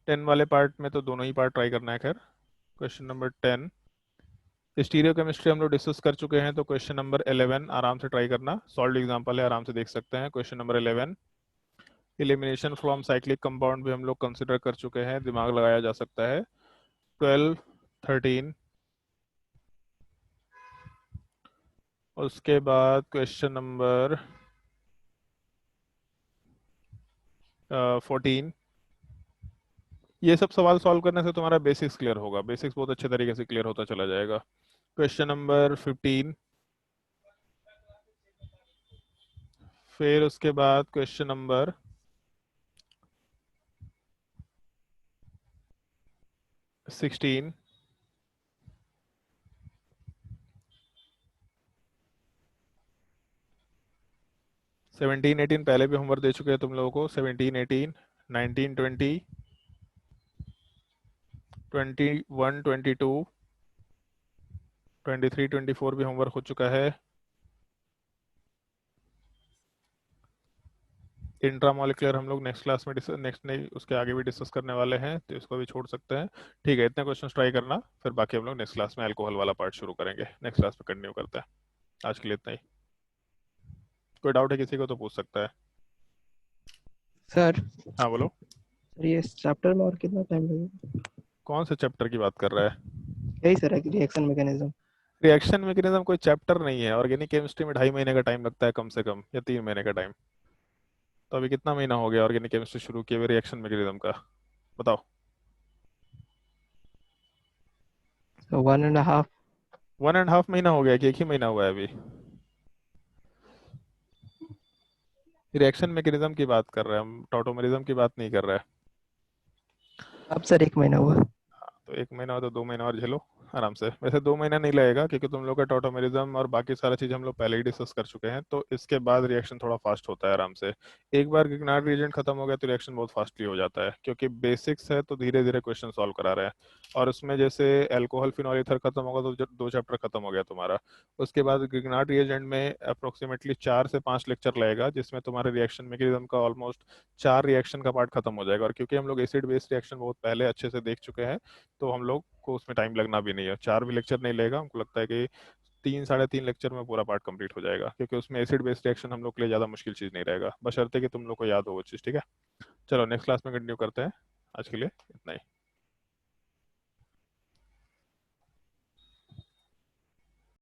10 वाले पार्ट में तो दोनों ही पार्ट ट्राई करना है। खैर क्वेश्चन नंबर 10 स्टीरियो केमिस्ट्री हम लोग डिस्कस कर चुके हैं, तो क्वेश्चन नंबर 11 आराम से ट्राई करना, सॉल्व एग्जाम्पल है, आराम से देख सकते हैं। Question number 11 elimination from cyclic compound भी हम लोग कंसिडर कर चुके हैं, दिमाग लगाया जा सकता है। 12, 13, उसके बाद क्वेश्चन नंबर 14। ये सब सवाल सॉल्व करने से तुम्हारा बेसिक्स क्लियर होगा, बेसिक्स बहुत अच्छे तरीके से क्लियर होता चला जाएगा। क्वेश्चन नंबर 15, फिर उसके बाद क्वेश्चन नंबर 16, 17, 18 पहले भी होमवर्क दे चुके हैं तुम लोगों को। 17, 18, 19, 20, 21, 22, 23, 24 भी होमवर्क हो चुका है। इंट्रामॉलिक्यूलर हम लोग नेक्स्ट क्लास में नेक्स्ट नहीं उसके आगे भी डिस्कस करने वाले हैं, तो इसको भी छोड़ सकते हैं। ठीक है, इतने क्वेश्चंस ट्राई करना, फिर बाकी हम लोग नेक्स्ट क्लास में अल्कोहल वाला पार्ट शुरू करेंगे, नेक्स्ट क्लास में कंटिन्यू करते हैं। आज के लिए इतना ही। कोई डाउट है किसी को तो पूछ सकता है। सर हाँ बोलो। सर ये चैप्टर में और कितना टाइम लगेगा? कौन से चैप्टर की बात कर रहा है? यही सर है रिएक्शन मैकेनिज्म। रिएक्शन मैकेनिज्म कोई चैप्टर नहीं है। ऑर्गेनिक केमिस्ट्री में 2.5 महीने का टाइम लगता है कम से कम, या 3 महीने का टाइम। तो अभी कितना महीना हो गया ऑर्गेनिक केमिस्ट्री शुरू किए हुए रिएक्शन मैकेनिज्म का? बताओ। 1.5। 1.5 महीना हो गया कि 1 ही महीना हुआ है अभी? रिएक्शन मैकेनिज्म की बात कर रहे हैं हम, टॉटोमेरिज्म की बात नहीं कर रहे हैं। अब सर 1 महीना हुआ। तो 1 महीना हो तो 2 महीना और झेलो आराम से। वैसे 2 महीना नहीं लगेगा क्योंकि तुम लोग का टॉटोमेरिज्म और बाकी सारा चीज हम लोग पहले ही डिस्कस कर चुके हैं, तो इसके बाद रिएक्शन थोड़ा फास्ट होता है आराम से। एक बार गिग्नार्ड रिएजेंट खत्म हो गया तो रिएक्शन बहुत फास्टली हो जाता है, क्योंकि बेसिक्स है तो धीरे धीरे क्वेश्चन सॉल्व करा रहे हैं। और उसमें जैसे अल्कोहल फिनॉल ईथर खत्म होगा तो 2 चैप्टर खत्म हो गया तुम्हारा। उसके बाद गिग्नार्ड रिएजेंट में अप्रोक्सीमेटली 4 से 5 लेक्चर लगेगा, जिसमें तुम्हारे रिएक्शन मैकेनिज्म का ऑलमोस्ट 4 रिएक्शन का पार्ट खत्म हो जाएगा। और क्योंकि हम लोग एसिड बेस्ड रिएक्शन बहुत पहले अच्छे से देख चुके हैं, तो हम लोग को उसमें टाइम लगना भी नहीं है। 4 भी लेक्चर नहीं लेगा, हमको लगता है कि 3 साढ़े 3 लेक्चर में पूरा पार्ट कंप्लीट हो जाएगा, क्योंकि उसमें एसिड बेस्ड रिएक्शन हम लोग के लिए ज़्यादा मुश्किल चीज़ नहीं रहेगा, बशर्ते कि तुम लोग को याद हो वो चीज़। ठीक है, चलो नेक्स्ट क्लास में कंटिन्यू करते हैं। आज के लिए इतना ही।